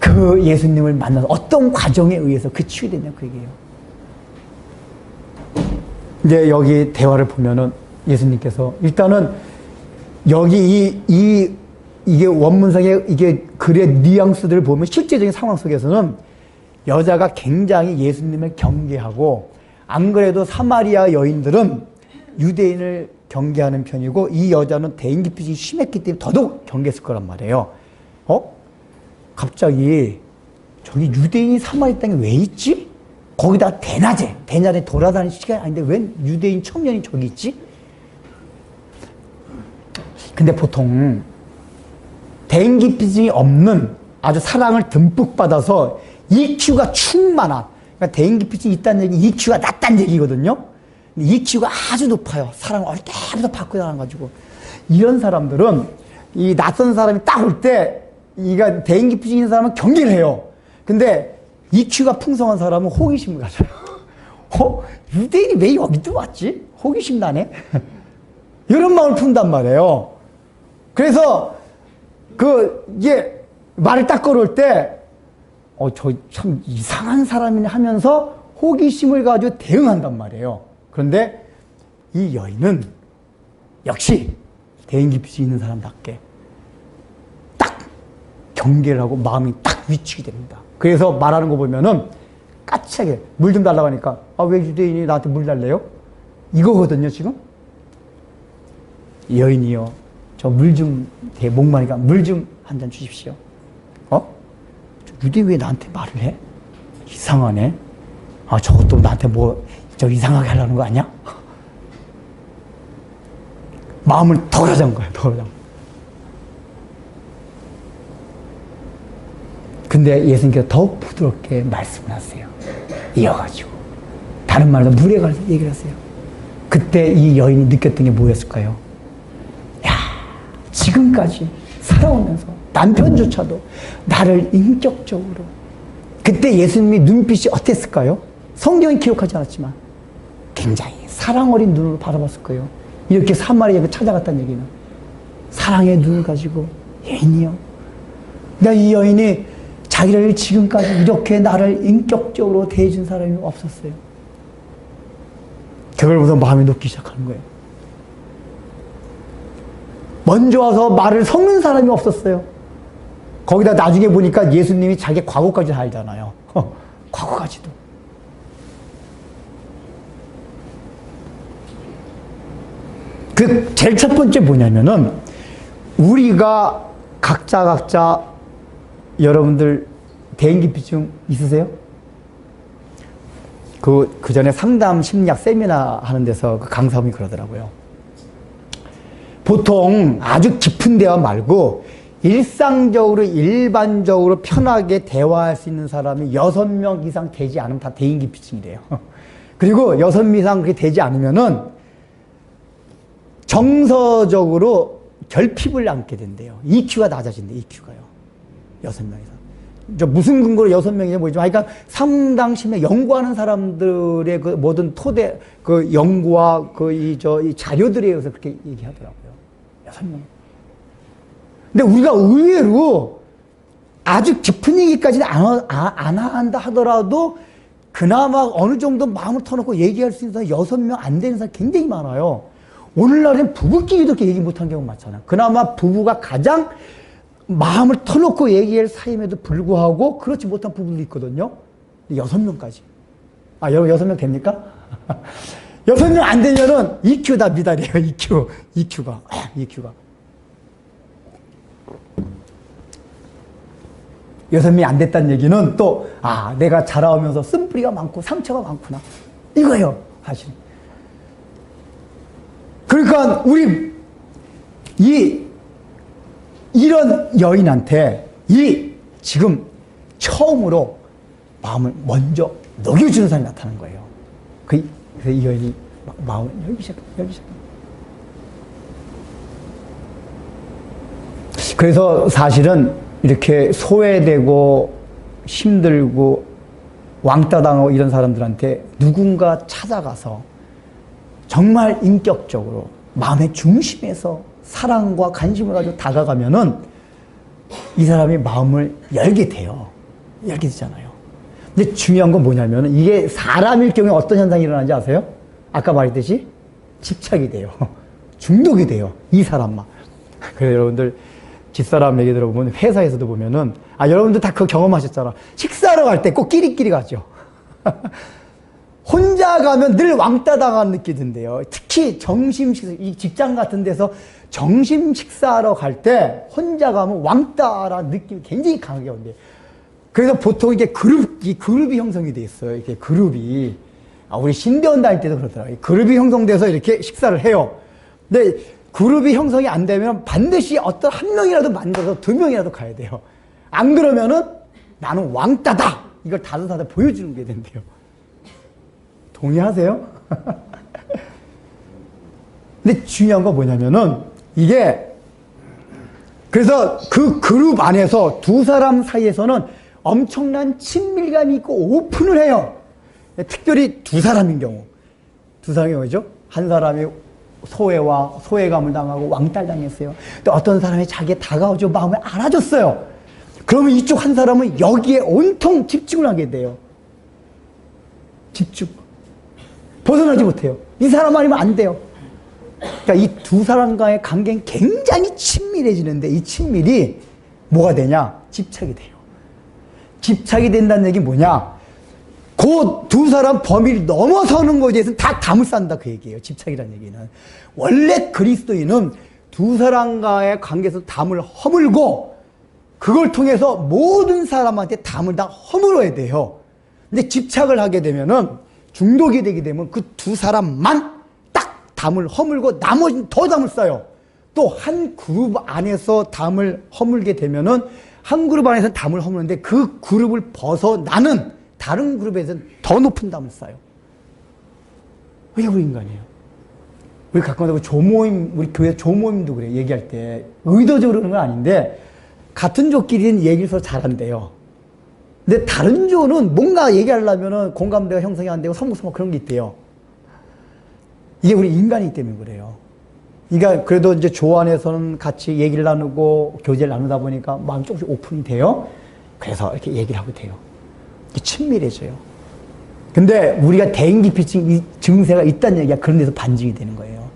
그 예수님을 만나서 어떤 과정에 의해서 그 치유됐냐 그 얘기예요. 이제 여기 대화를 보면은 예수님께서 일단은 여기 이게 원문상의 이게 글의 뉘앙스들을 보면 실제적인 상황 속에서는 여자가 굉장히 예수님을 경계하고, 안 그래도 사마리아 여인들은 유대인을 경계하는 편이고, 이 여자는 대인기피증이 심했기 때문에 더더욱 경계했을 거란 말이에요. 갑자기 저기 유대인이 사마리아 땅에 왜 있지? 거기다 대낮에 돌아다니는 시간이 아닌데 웬 유대인 청년이 저기 있지? 근데 보통 대인기피증이 없는, 아주 사랑을 듬뿍 받아서 EQ가 충만한, 그러니까 대인기피증이 있다는 얘기, EQ가 낮다는 얘기거든요. EQ가 아주 높아요. 사랑을 어릴 때부터 받고 자라가지고. 이런 사람들은 이 낯선 사람이 딱 올 때, 이가 대인기피증 있는 사람은 경계를 해요. 근데 EQ가 풍성한 사람은 호기심을 가져요. 유대인이 왜 여기도 왔지? 호기심 나네? 이런 마음을 푼단 말이에요. 그래서 이게 말을 딱 걸어올 때, 저 참 이상한 사람이네 하면서 호기심을 가지고 대응한단 말이에요. 그런데 이 여인은 역시 대인기피증 있는 사람답게 딱 경계를 하고 마음이 딱 위축이 됩니다. 그래서 말하는 거 보면은 까칠하게 물 좀 달라고 하니까, 왜 유대인이 나한테 물 달래요? 이거거든요, 지금. 여인이요, 저 물 좀, 목마니까 물 좀 한 잔 주십시오. 유대인 왜 나한테 말을 해? 이상하네. 저것도 나한테 저 이상하게 하려는 거 아니야? 마음을 더 가져간 거예요, 더 가져간. 근데 예수님께서 더욱 부드럽게 말씀을 하세요. 이어가지고. 다른 말로 물에 가서 얘기를 하세요. 그때 이 여인이 느꼈던 게 뭐였을까요? 지금까지 살아오면서 남편조차도 나를 인격적으로. 그때 예수님이 눈빛이 어땠을까요? 성경이 기록하지 않았지만 굉장히 사랑 어린 눈으로 바라봤을 거예요. 이렇게 사마리아에 찾아갔다는 얘기는 사랑의 눈을 가지고, 여인이요, 이 여인이 자기를 지금까지 이렇게 나를 인격적으로 대해준 사람이 없었어요. 그걸 보면서 마음이 녹기 시작하는 거예요. 먼저 와서 말을 섞는 사람이 없었어요. 거기다 나중에 보니까 예수님이 자기 과거까지 다 알잖아요. 과거까지도. 제일 첫 번째 뭐냐면은, 우리가 각자 여러분들 대인기피증 있으세요? 그 전에 상담 심리학 세미나 하는 데서 그 강사분이 그러더라고요. 보통 아주 깊은 대화 말고 일상적으로 일반적으로 편하게 대화할 수 있는 사람이 6명 이상 되지 않으면 다 대인기피증이래요. 그리고 6명 이상 그렇게 되지 않으면은 정서적으로 결핍을 안게 된대요. EQ가 낮아진대, EQ가요. 6명 이상. 무슨 근거로 6명이냐 모르지만, 그러니까 상당심에 연구하는 사람들의 그 모든 토대, 그 연구와 이 자료들에 의해서 그렇게 얘기하더라고요. 6명. 근데 우리가 의외로 아주 깊은 얘기까지는 안 한다 하더라도 그나마 어느 정도 마음을 터놓고 얘기할 수 있는 사람 6명 안 되는 사람 굉장히 많아요. 오늘날엔 부부끼리도 그렇게 얘기 못한 경우 많잖아요. 그나마 부부가 가장 마음을 터놓고 얘기할 사이임에도 불구하고 그렇지 못한 부부도 있거든요. 6명까지. 아, 여러분 6명 됩니까? 6명 안 되면은 EQ다 미달이에요. EQ가. EQ가. 6명이 안 됐다는 얘기는 또, 내가 자라오면서 쓴뿌리가 많고 상처가 많구나. 이거예요, 사실. 그러니까, 우리, 이런 여인한테, 지금 처음으로 마음을 먼저 녹여주는 사람이 나타난 거예요. 그래서 이 여인이 마음을 열기 시작합니다. 그래서 사실은 이렇게 소외되고 힘들고 왕따 당하고 이런 사람들한테 누군가 찾아가서 정말 인격적으로 마음의 중심에서 사랑과 관심을 가지고 다가가면은 이 사람이 마음을 열게 돼요. 열게 되잖아요. 근데 중요한 건 뭐냐면은 이게 사람일 경우에 어떤 현상이 일어나는지 아세요? 아까 말했듯이 집착이 돼요. 중독이 돼요. 이 사람만. 그래서 여러분들 집사람 얘기 들어보면 회사에서도 보면은 여러분들 다 그거 경험하셨잖아. 식사하러 갈 때 꼭 끼리끼리 가죠. 혼자 가면 늘 왕따 당하는 느낌이 든대요. 특히 점심 식사, 이 직장 같은 데서 점심 식사하러 갈 때 혼자 가면 왕따라는 느낌이 굉장히 강하게 온대요. 그래서 보통 이게 그룹이 형성이 돼 있어요. 이렇게 그룹이. 우리 신대원 다닐 때도 그러더라고요. 그룹이 형성돼서 이렇게 식사를 해요. 근데 그룹이 형성이 안 되면 반드시 어떤 한 명이라도 만들어서 2명이라도 가야 돼요. 안 그러면은 나는 왕따다! 이걸 다른 사람한테 보여주는 게 된대요. 동의하세요? 근데 중요한 건 뭐냐면은 이게 그래서 그 그룹 안에서 두 사람 사이에서는 엄청난 친밀감이 있고 오픈을 해요. 특별히 두 사람인 경우. 두 사람이 뭐죠? 한 사람이 소외감을 당하고 왕따당했어요. 또 어떤 사람이 자기에 다가오죠. 마음을 알아줬어요. 그러면 이쪽 한 사람은 여기에 온통 집중을 하게 돼요. 집중. 벗어나지 못해요. 이 사람 아니면 안 돼요. 그러니까 이 두 사람과의 관계는 굉장히 친밀해지는데 이 친밀이 뭐가 되냐? 집착이 돼요. 집착이 된다는 얘기는 뭐냐? 그 두 사람 범위를 넘어서는 것에 대해서는 다 담을 쌓는다 그 얘기예요. 집착이라는 얘기는. 원래 그리스도인은 두 사람과의 관계에서 담을 허물고 그걸 통해서 모든 사람한테 담을 다 허물어야 돼요. 근데 집착을 하게 되면은 중독이 되게 되면 그 두 사람만 딱 담을 허물고 나머지는 더 담을 쌓아요. 또 한 그룹 안에서 담을 허물게 되면은 한 그룹 안에서 담을 허무는데 그 그룹을 벗어나는 다른 그룹에서는 더 높은 담을 쌓아요. 왜 우리 인간이에요? 우리 가끔가다 조모임, 우리 교회 조모임도 그래, 얘기할 때. 의도적으로 그런 건 아닌데, 같은 조끼리는 얘기를 서로 잘한대요. 근데 다른 조는 뭔가 얘기하려면은 공감대가 형성이 안 되고 서먹서먹 그런 게 있대요. 이게 우리 인간이기 때문에 그래요. 그러니까 그래도 이제 조 안에서는 같이 얘기를 나누고 교제를 나누다 보니까 마음이 조금씩 오픈이 돼요. 그래서 이렇게 얘기를 하고 돼요. 친밀해져요. 근데 우리가 대인기피증 증세가 있다는 얘기가 그런 데서 반증이 되는 거예요.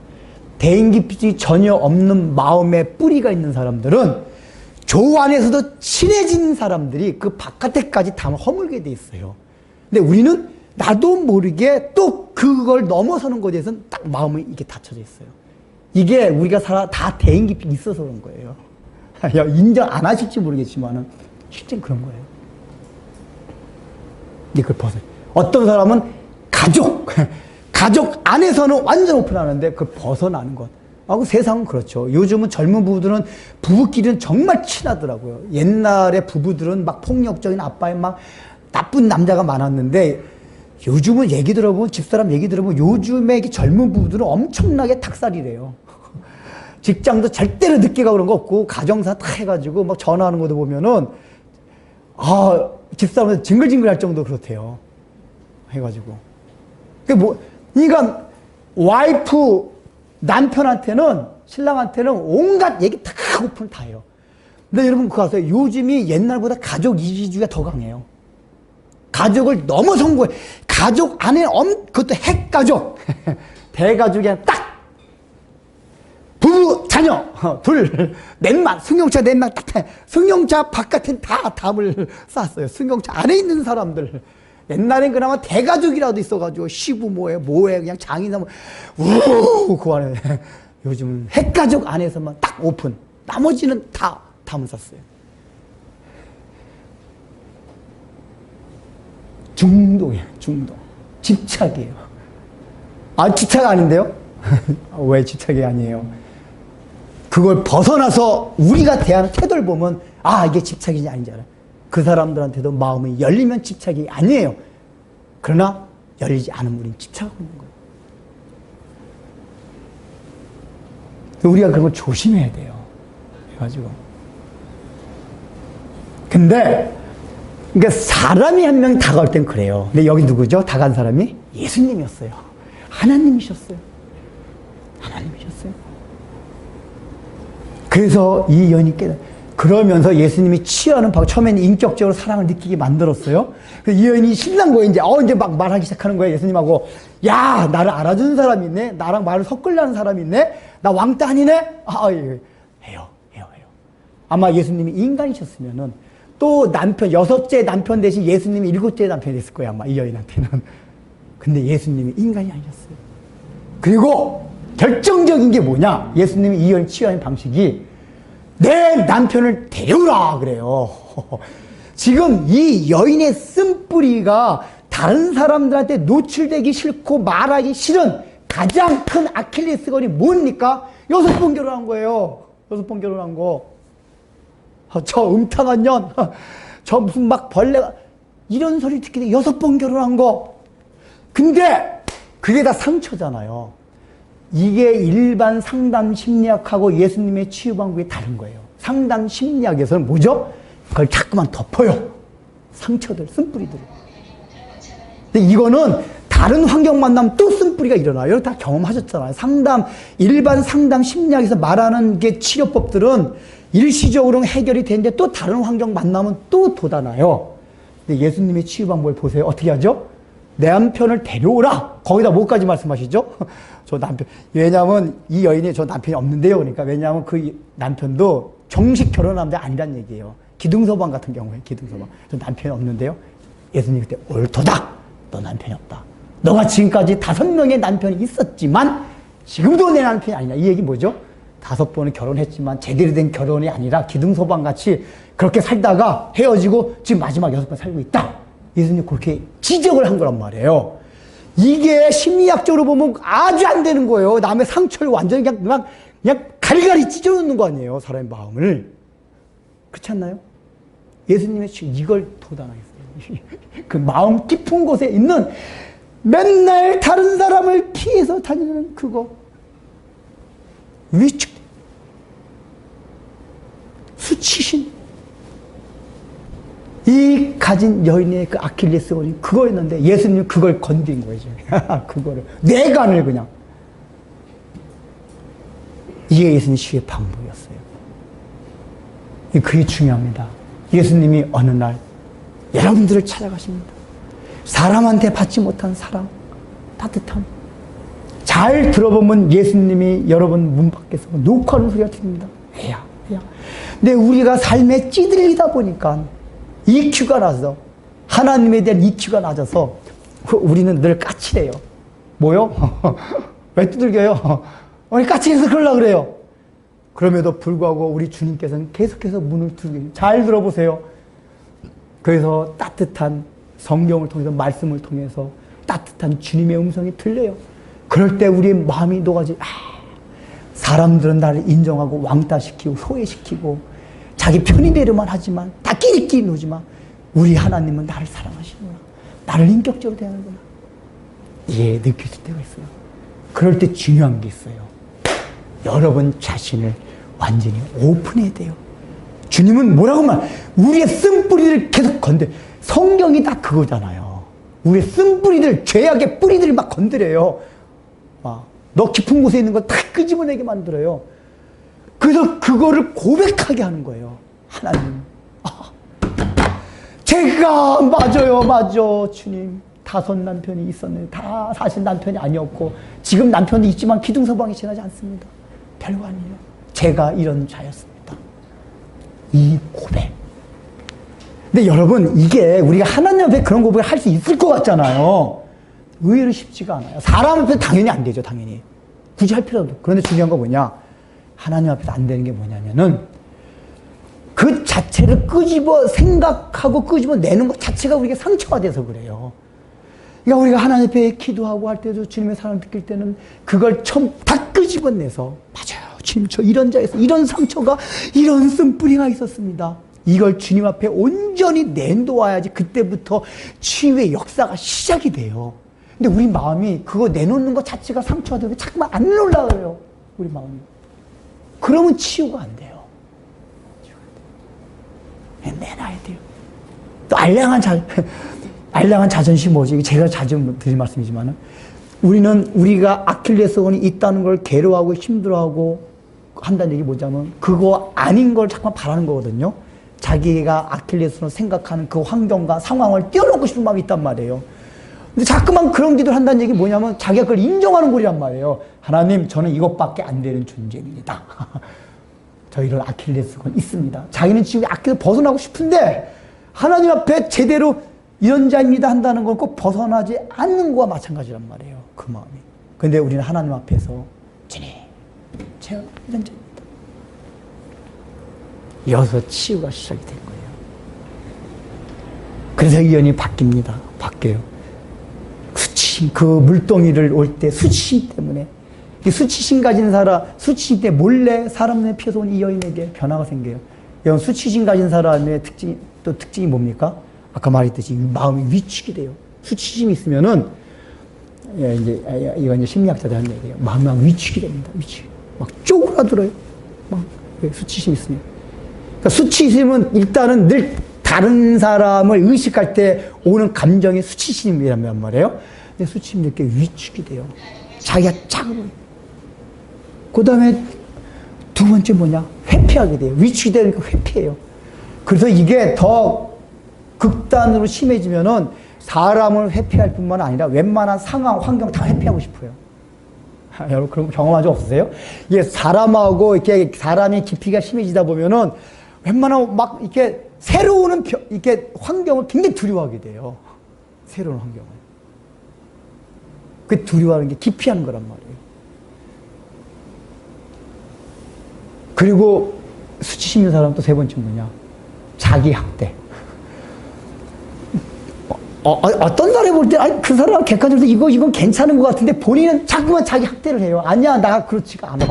대인기피증이 전혀 없는 마음의 뿌리가 있는 사람들은 조 안에서도 친해진 사람들이 그 바깥에까지 담을 허물게 돼 있어요. 근데 우리는 나도 모르게 또 그걸 넘어서는 것에 대해서는 딱 마음이 이렇게 닫혀져 있어요. 이게 우리가 다 대인기피증이 있어서 그런 거예요. 인정 안 하실지 모르겠지만은 실제 그런 거예요. 이걸 벗어요. 어떤 사람은 가족 안에서는 완전 오픈하는데 그걸 벗어나는 것. 그 세상은 그렇죠. 요즘은 젊은 부부들은 부부끼리는 정말 친하더라고요. 옛날에 부부들은 막 폭력적인 아빠의 막 나쁜 남자가 많았는데 요즘은 얘기 들어보면 집사람 얘기 들어보면 요즘에 젊은 부부들은 엄청나게 탁살이래요. 직장도 절대로 늦게 가고 그런 거 없고 가정사 다 해가지고 막 전화하는 것도 보면은 집사람한테 징글징글 할 정도 그렇대요. 해가지고. 그러니까 와이프 남편한테는 신랑한테는 온갖 얘기 다 오픈을 다 해요. 근데 여러분 그거 아세요? 요즘이 옛날보다 가족 이기주의가 더 강해요. 가족을 너무 선고해. 가족 안에 그것도 핵가족 대가족이 아니라 딱 부부 자녀 둘 넷만 승용차 넷만 딱 승용차 바깥엔 다 담을 쌌어요. 승용차 안에 있는 사람들. 옛날엔 그나마 대가족이라도 있어가지고 시부모에 뭐에 그냥 장인사 그 안에 요즘은 핵가족 안에서만 딱 오픈. 나머지는 다 담을 쌌어요. 중독이에요. 중독. 집착이에요. 집착 아닌데요? 왜 집착이 아니에요? 그걸 벗어나서 우리가 대하는 태도를 보면 이게 집착이지 아닌지 알아요. 그 사람들한테도 마음이 열리면 집착이 아니에요. 그러나 열리지 않으면 우리는 집착하고 있는 거예요. 우리가 그런 걸 조심해야 돼요. 그래가지고. 근데 그러니까 사람이 한 명 다가올 땐 그래요. 근데 여기 누구죠? 다가간 사람이? 예수님이었어요. 하나님이셨어요. 하나님이셨어요. 그래서 이 여인이 그러면서 예수님이 취하는 바가 처음에는 인격적으로 사랑을 느끼게 만들었어요. 그래서 이 여인이 신난 거예요. 이제 막 말하기 시작하는 거예요. 예수님하고. 야, 나를 알아주는 사람이 있네? 나랑 말을 섞으려는 사람이 있네? 나 왕따 아니네? 해요. 아마 예수님이 인간이셨으면은 또 남편, 6째 남편 대신 예수님이 7째 남편이 됐을 거예요. 아마 이 여인한테는. 근데 예수님이 인간이 아니셨어요. 그리고 결정적인 게 뭐냐? 예수님이 이 여인 취하는 방식이 내 남편을 데려오라 그래요. 지금 이 여인의 쓴뿌리가 다른 사람들한테 노출되기 싫고 말하기 싫은 가장 큰 아킬레스건이 뭡니까? 6번 결혼한 거예요. 6번 결혼한 거. 저 음탕한 년, 저 무슨 막 벌레가 이런 소리 듣게 돼. 6번 결혼한 거. 근데 그게 다 상처잖아요. 이게 일반 상담 심리학하고 예수님의 치유 방법이 다른 거예요. 상담 심리학에서는 뭐죠? 그걸 자꾸만 덮어요. 상처들, 쓴뿌리들. 근데 이거는 다른 환경 만나면 또 쓴뿌리가 일어나요. 여러분 다 경험하셨잖아요. 일반 상담 심리학에서 말하는 게 치료법들은 일시적으로 해결이 되는데 또 다른 환경 만나면 또 돋아나요. 근데 예수님의 치유 방법을 보세요. 어떻게 하죠? 내 남편을 데려오라. 거기다 뭐까지 말씀하시죠? 저 남편. 왜냐하면 이 여인이 저 남편이 없는데요. 그러니까 왜냐하면 그 남편도 정식 결혼한 남자 아니란 얘기예요. 기둥서방 같은 경우에 기둥서방. 저 남편이 없는데요. 예수님 그때 옳도다. 너 남편이 없다. 너가 지금까지 5명의 남편이 있었지만 지금도 내 남편이 아니냐. 이 얘기 뭐죠? 5번은 결혼했지만 제대로 된 결혼이 아니라 기둥서방 같이 그렇게 살다가 헤어지고 지금 마지막 6번 살고 있다. 예수님 그렇게 지적을 한 거란 말이에요. 이게 심리학적으로 보면 아주 안 되는 거예요. 남의 상처를 완전히 그냥 갈갈이 찢어놓는 거 아니에요. 사람의 마음을. 그렇지 않나요? 예수님의 이걸 도단하겠어요. 그 마음 깊은 곳에 있는 맨날 다른 사람을 피해서 다니는 그거. 위축. 수치심. 이 가진 여인의 그 아킬레스건이 그거였는데 예수님은 그걸 건드린 거예요. 그거를. 뇌관을 그냥. 이게 예수님 치유의 방법이었어요. 그게 중요합니다. 예수님이 어느 날 여러분들을 찾아가십니다. 사람한테 받지 못한 사랑, 따뜻함. 잘 들어보면 예수님이 여러분 문 밖에서 녹화하는 소리가 들립니다. 해야. 근데 우리가 삶에 찌들리다 보니까 EQ가 낮아서 하나님에 대한 EQ가 낮아서 우리는 늘 까칠해요. 뭐요? 왜 두들겨요? 까칠해서 그러려고 그래요. 그럼에도 불구하고 우리 주님께서는 계속해서 문을 두들겨요. 잘 들어보세요. 그래서 따뜻한 성경을 통해서 말씀을 통해서 따뜻한 주님의 음성이 들려요. 그럴 때 우리의 마음이 녹아지. 사람들은 나를 인정하고 왕따시키고 소외시키고 자기 편의대로만 하지만 다 끼리끼리 노지만 우리 하나님은 나를 사랑하시는구나. 나를 인격적으로 대하는구나. 예, 느껴질 때가 있어요. 그럴 때 중요한 게 있어요. 여러분 자신을 완전히 오픈해야 돼요. 주님은 뭐라고 말? 우리의 쓴뿌리를 계속 건드. 성경이 다 그거잖아요. 우리의 쓴뿌리들, 죄악의 뿌리들을 막 건드려요. 너 깊은 곳에 있는 거 다 끄집어내게 만들어요. 그래서 그거를 고백하게 하는 거예요. 하나님, 제가 맞아 주님. 5 남편이 있었는데 다 사실 남편이 아니었고 지금 남편이 있지만 기둥서방이 지나지 않습니다. 별거 아니에요. 제가 이런 자였습니다. 이 고백. 근데 여러분, 이게 우리가 하나님 앞에 그런 고백을 할 수 있을 것 같잖아요. 의외로 쉽지가 않아요. 사람 앞에 당연히 안 되죠, 당연히. 굳이 할 필요도 없고. 그런데 중요한 건 뭐냐? 하나님 앞에서 안 되는 게 뭐냐면은 그 자체를 끄집어 생각하고 끄집어 내는 것 자체가 우리가 상처가 돼서 그래요. 그러니까 우리가 하나님 앞에 기도하고 할 때도 주님의 사랑을 느낄 때는 그걸 처음 다 끄집어내서 맞아요. 주님, 저 이런 자에서 이런 상처가 이런 쓴뿌리가 있었습니다. 이걸 주님 앞에 온전히 내놓아야지 그때부터 치유의 역사가 시작이 돼요. 근데 우리 마음이 그거 내놓는 것 자체가 상처가 되고 자꾸만 안 올라가요. 우리 마음이. 그러면 치유가 안 돼요. 내놔야 돼요. 또 알량한 자존심 뭐지? 제가 자주 드린 말씀이지만 우리가 아킬레스건이 있다는 걸 괴로워하고 힘들어하고 한다는 얘기 뭐냐면 그거 아닌 걸 자꾸만 바라는 거거든요. 자기가 아킬레스건을 생각하는 그 환경과 상황을 띄워놓고 싶은 마음이 있단 말이에요. 근데 자꾸만 그런 기도를 한다는 얘기 뭐냐면 자기가 그걸 인정하는 거란 말이에요. 하나님, 저는 이것밖에 안 되는 존재입니다. 저 이런 아킬레스건 있습니다. 자기는 지금 아킬레스 벗어나고 싶은데 하나님 앞에 제대로 이런 자입니다 한다는 건 꼭 벗어나지 않는 거와 마찬가지란 말이에요. 그 마음이. 근데 우리는 하나님 앞에서 주님, 제가 이런 자입니다. 여기서 치유가 시작이 된 거예요. 그래서 이 연이 바뀌어요. 수치심, 그 물동이를 올 때 수치심 때문에 수치심 가진 사람, 수치심 때 몰래 사람의 피해서 온 이 여인에게 변화가 생겨요. 여러분, 수치심 가진 사람의 특징이 뭡니까? 아까 말했듯이 마음이 위축이 돼요. 수치심이 있으면은, 이건 이제 심리학자들 하는 얘기예요. 마음이 막 위축이 됩니다. 막 쪼그라들어요. 수치심이 있으면. 그러니까 수치심은 일단은 늘 다른 사람을 의식할 때 오는 감정이 수치심이란 말이에요. 근데 수치심이 이렇게 위축이 돼요. 자기가 짝으로. 그 다음에 두 번째 뭐냐? 회피하게 돼요. 위축이 되니까 회피해요. 그래서 이게 더 극단으로 심해지면은 사람을 회피할 뿐만 아니라 웬만한 상황, 환경 다 회피하고 싶어요. 여러분, 그런 경험한 적 없으세요? 이게 사람하고 이렇게 사람의 깊이가 심해지다 보면은 웬만하면 막 이렇게 새로운 이렇게 환경을 굉장히 두려워하게 돼요. 새로운 환경을. 그 두려워하는 게 기피하는 거란 말이에요. 그리고 수치심 있는 사람 또 세 번째 뭐냐? 자기 학대. 어떤 사람이 볼 때, 그 사람 객관적으로 이건 괜찮은 것 같은데 본인은 자꾸만 자기 학대를 해요. 아니야, 나 그렇지가 않아.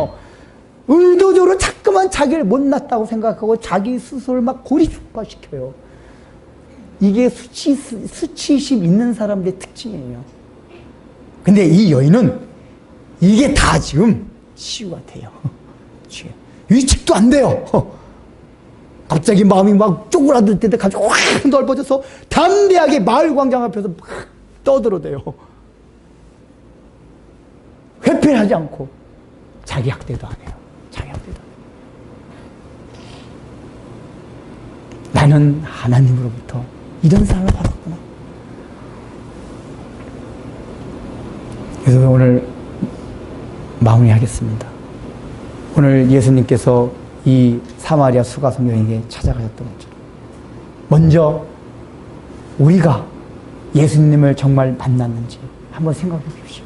의도적으로 자꾸만 자기를 못났다고 생각하고 자기 스스로를 막 고리축화시켜요. 이게 수치심 있는 사람들의 특징이에요. 근데 이 여인은 이게 다 지금 치유가 돼요. 위축도 안 돼요. 갑자기 마음이 막 쪼그라들 때 갑자기 확 넓어져서 담대하게 마을 광장 앞에서 막 떠들어대요. 회피를 하지 않고 자기 학대도 안 해요. 자기 학대도 안 해요. 나는 하나님으로부터 이런 사랑을 받았구나. 그래서 오늘 마무리하겠습니다. 오늘 예수님께서 이 사마리아 수가성 여인에게 찾아가셨던 것처럼 먼저 우리가 예수님을 정말 만났는지 한번 생각해 보십시오.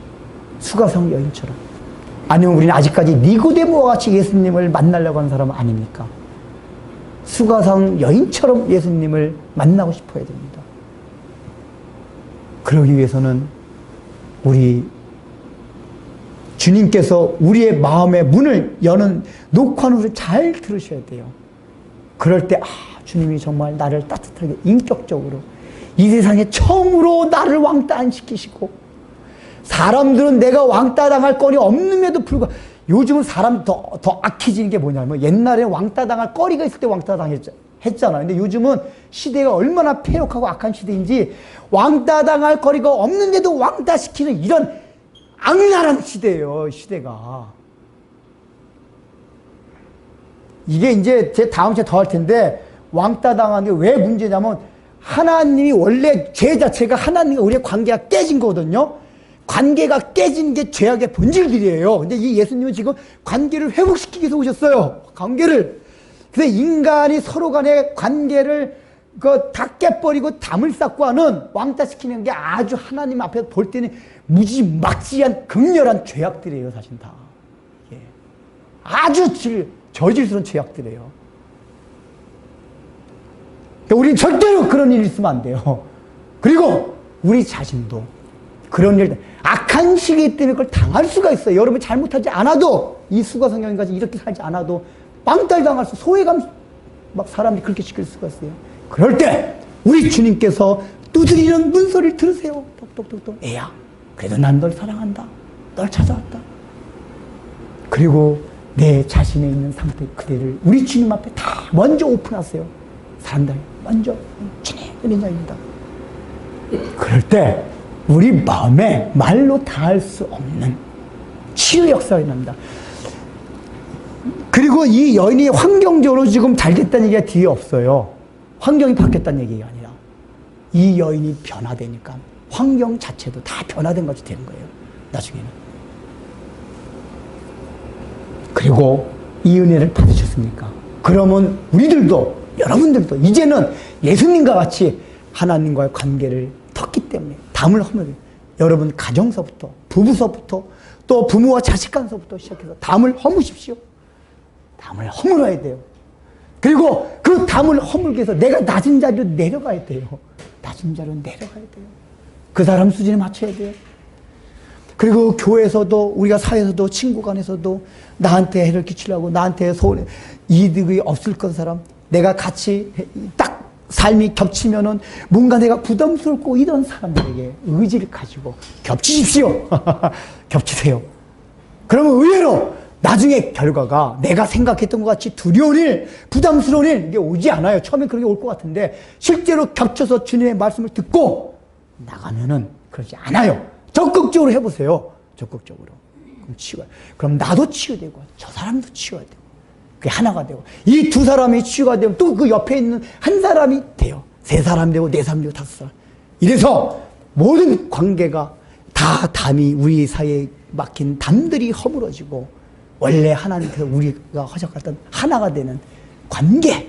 수가성 여인처럼. 아니면 우리는 아직까지 니고데모와 같이 예수님을 만나려고 하는 사람은 아닙니까? 수가성 여인처럼 예수님을 만나고 싶어야 됩니다. 그러기 위해서는 우리 주님께서 우리의 마음의 문을 여는 녹화는 소리 잘 들으셔야 돼요. 그럴 때 주님이 정말 나를 따뜻하게 인격적으로 이 세상에 처음으로 나를 왕따 안 시키시고, 사람들은 내가 왕따 당할 거리 없음에도 불구하고, 요즘은 사람 더 악해지는 게 뭐냐면, 옛날에 왕따 당할 거리가 있을 때 왕따 당했잖아요. 근데 요즘은 시대가 얼마나 폐역하고 악한 시대인지, 왕따 당할 거리가 없는데도 왕따 시키는 이런 악랄한 시대예요, 시대가. 이게 이제 제 다음 주에 더 할 텐데, 왕따 당하는 게 왜 문제냐면, 하나님이 원래 죄 자체가 하나님과 우리의 관계가 깨진 거거든요. 관계가 깨진 게 죄악의 본질들이에요. 근데 이 예수님은 지금 관계를 회복시키기 위해서 오셨어요. 관계를. 그래서 인간이 서로 간의 관계를 다 깨버리고 담을 쌓고 하는, 왕따시키는 게 아주 하나님 앞에서 볼 때는 무지막지한 극렬한 죄악들이에요, 사실 다. 예. 아주 저질스러운 죄악들이에요. 우리는 절대로 그런 일이 있으면 안 돼요. 그리고 우리 자신도 그런 일, 악한 시기 때문에 그걸 당할 수가 있어요. 여러분 잘못하지 않아도, 이 수가성경까지 이렇게 살지 않아도 왕따를 당할 수, 소외감, 막 사람들이 그렇게 시킬 수가 있어요. 그럴 때 우리 주님께서 두드리는 문소리를 들으세요. 똑똑똑똑. 애야, 그래도 난 널 사랑한다. 널 찾아왔다. 그리고 내 자신에 있는 상태 그대를 우리 주님 앞에 다 먼저 오픈하세요. 사람들 먼저 주님 은혜자입니다. 그럴 때 우리 마음에 말로 닿을 수 없는 치유 역사가 일어납니다. 그리고 이 여인이 환경적으로 지금 잘 됐다는 얘기가 뒤에 없어요. 환경이 바뀌었다는 얘기가 아니라 이 여인이 변화되니까 환경 자체도 다 변화된 것이 되는 거예요, 나중에는. 그리고 이 은혜를 받으셨습니까? 그러면 우리들도, 여러분들도 이제는 예수님과 같이 하나님과의 관계를 텄기 때문에 담을 허물어요. 여러분 가정서부터, 부부서부터, 또 부모와 자식 간서부터 시작해서 담을 허무십시오. 담을 허물어야 돼요. 그리고 그 담을 허물기 위해서 내가 낮은 자리로 내려가야 돼요. 낮은 자리로 내려가야 돼요. 그 사람 수준에 맞춰야 돼요. 그리고 교회에서도, 우리가 사회에서도, 친구 간에서도 나한테 해를 끼치려고, 나한테 이득이 없을 것 사람, 내가 같이 딱 삶이 겹치면은 뭔가 내가 부담스럽고 이런 사람들에게 의지를 가지고 겹치십시오. 겹치세요. 그러면 의외로 나중에 결과가 내가 생각했던 것 같이 두려운 일, 부담스러운 일, 이게 오지 않아요. 처음엔 그런 게 올 것 같은데 실제로 겹쳐서 주님의 말씀을 듣고 나가면은 그러지 않아요. 적극적으로 해보세요. 적극적으로. 그럼 치유가. 그럼 나도 치유되고 저 사람도 치유가 되고 그게 하나가 되고, 이 두 사람이 치유가 되면 또 그 옆에 있는 한 사람이 돼요. 세 사람 되고 네 사람 되고 다섯 사람. 이래서 모든 관계가 다 담이, 우리 사이에 막힌 담들이 허물어지고 원래 하나님께서 우리가 허락했던 하나가 되는 관계,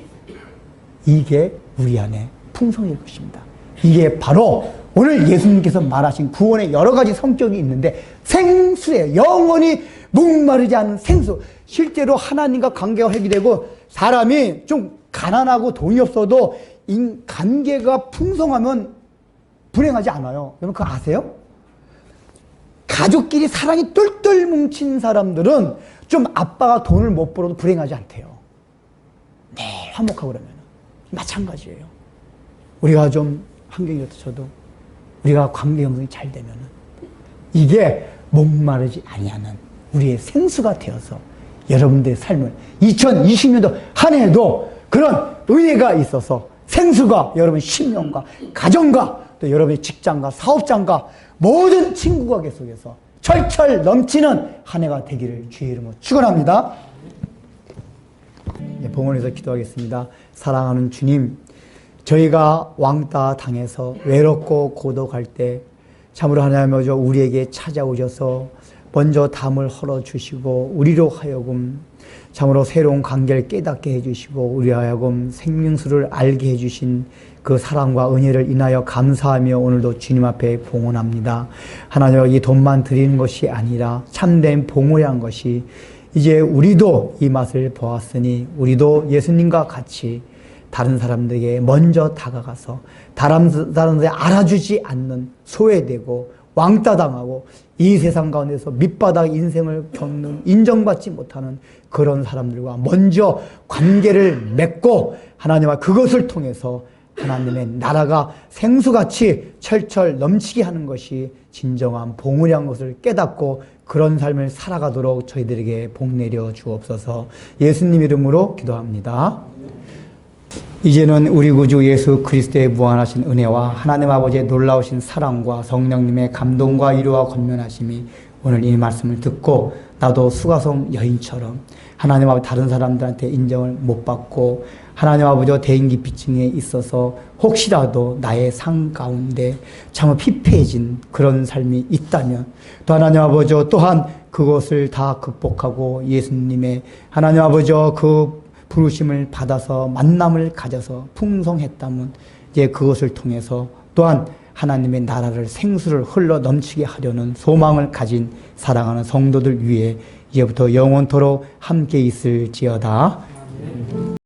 이게 우리 안에 풍성일 것입니다. 이게 바로 오늘 예수님께서 말하신 구원의 여러 가지 성격이 있는데 생수예요. 영원히 목마르지 않는 생수. 실제로 하나님과 관계가 회귀되고 사람이 좀 가난하고 돈이 없어도 관계가 풍성하면 불행하지 않아요. 여러분 그거 아세요? 가족끼리 사랑이 똘똘 뭉친 사람들은 좀 아빠가 돈을 못 벌어도 불행하지 않대요. 네, 화목하고 그러면. 마찬가지예요. 우리가 좀 환경이 어떠셔도 우리가 관계 형성이 잘 되면은 이게 목마르지 아니하는 우리의 생수가 되어서 여러분들의 삶을 2020년도 한 해에도 그런 은혜가 있어서 생수가 여러분 신명과 가정과 또 여러분의 직장과 사업장과 모든 친구 관계 속에서 철철 넘치는 한 해가 되기를 주의 이름으로 축원합니다. 봉헌해서 기도하겠습니다. 사랑하는 주님, 저희가 왕따 당해서 외롭고 고독할 때 참으로 하나님 아버지 우리에게 찾아오셔서 먼저 담을 헐어주시고 우리로 하여금 참으로 새로운 관계를 깨닫게 해주시고 우리 하여금 생명수를 알게 해주신 그 사랑과 은혜를 인하여 감사하며 오늘도 주님 앞에 봉헌합니다. 하나님, 이 돈만 드리는 것이 아니라 참된 봉헌이 한 것이 이제 우리도 이 맛을 보았으니 우리도 예수님과 같이 다른 사람들에게 먼저 다가가서 다른 사람들이 알아주지 않는 소외되고 왕따 당하고 이 세상 가운데서 밑바닥 인생을 겪는 인정받지 못하는 그런 사람들과 먼저 관계를 맺고 하나님과 그것을 통해서 하나님의 나라가 생수같이 철철 넘치게 하는 것이 진정한 봉헌이란 것을 깨닫고 그런 삶을 살아가도록 저희들에게 복 내려 주옵소서. 예수님 이름으로 기도합니다. 이제는 우리 구주 예수 그리스도의 무한하신 은혜와 하나님 아버지의 놀라우신 사랑과 성령님의 감동과 위로와 권면하심이 오늘 이 말씀을 듣고 나도 수가성 여인처럼 하나님 아버지 다른 사람들한테 인정을 못 받고 하나님 아버지와 대인기피증에 있어서 혹시라도 나의 삶 가운데 참 피폐해진 그런 삶이 있다면 또 하나님 아버지 또한 그것을 다 극복하고 예수님의 하나님 아버지와 그 부르심을 받아서 만남을 가져서 풍성했다면 이제 그것을 통해서 또한 하나님의 나라를 생수를 흘러 넘치게 하려는 소망을 가진 사랑하는 성도들 위해 이제부터 영원토록 함께 있을지어다.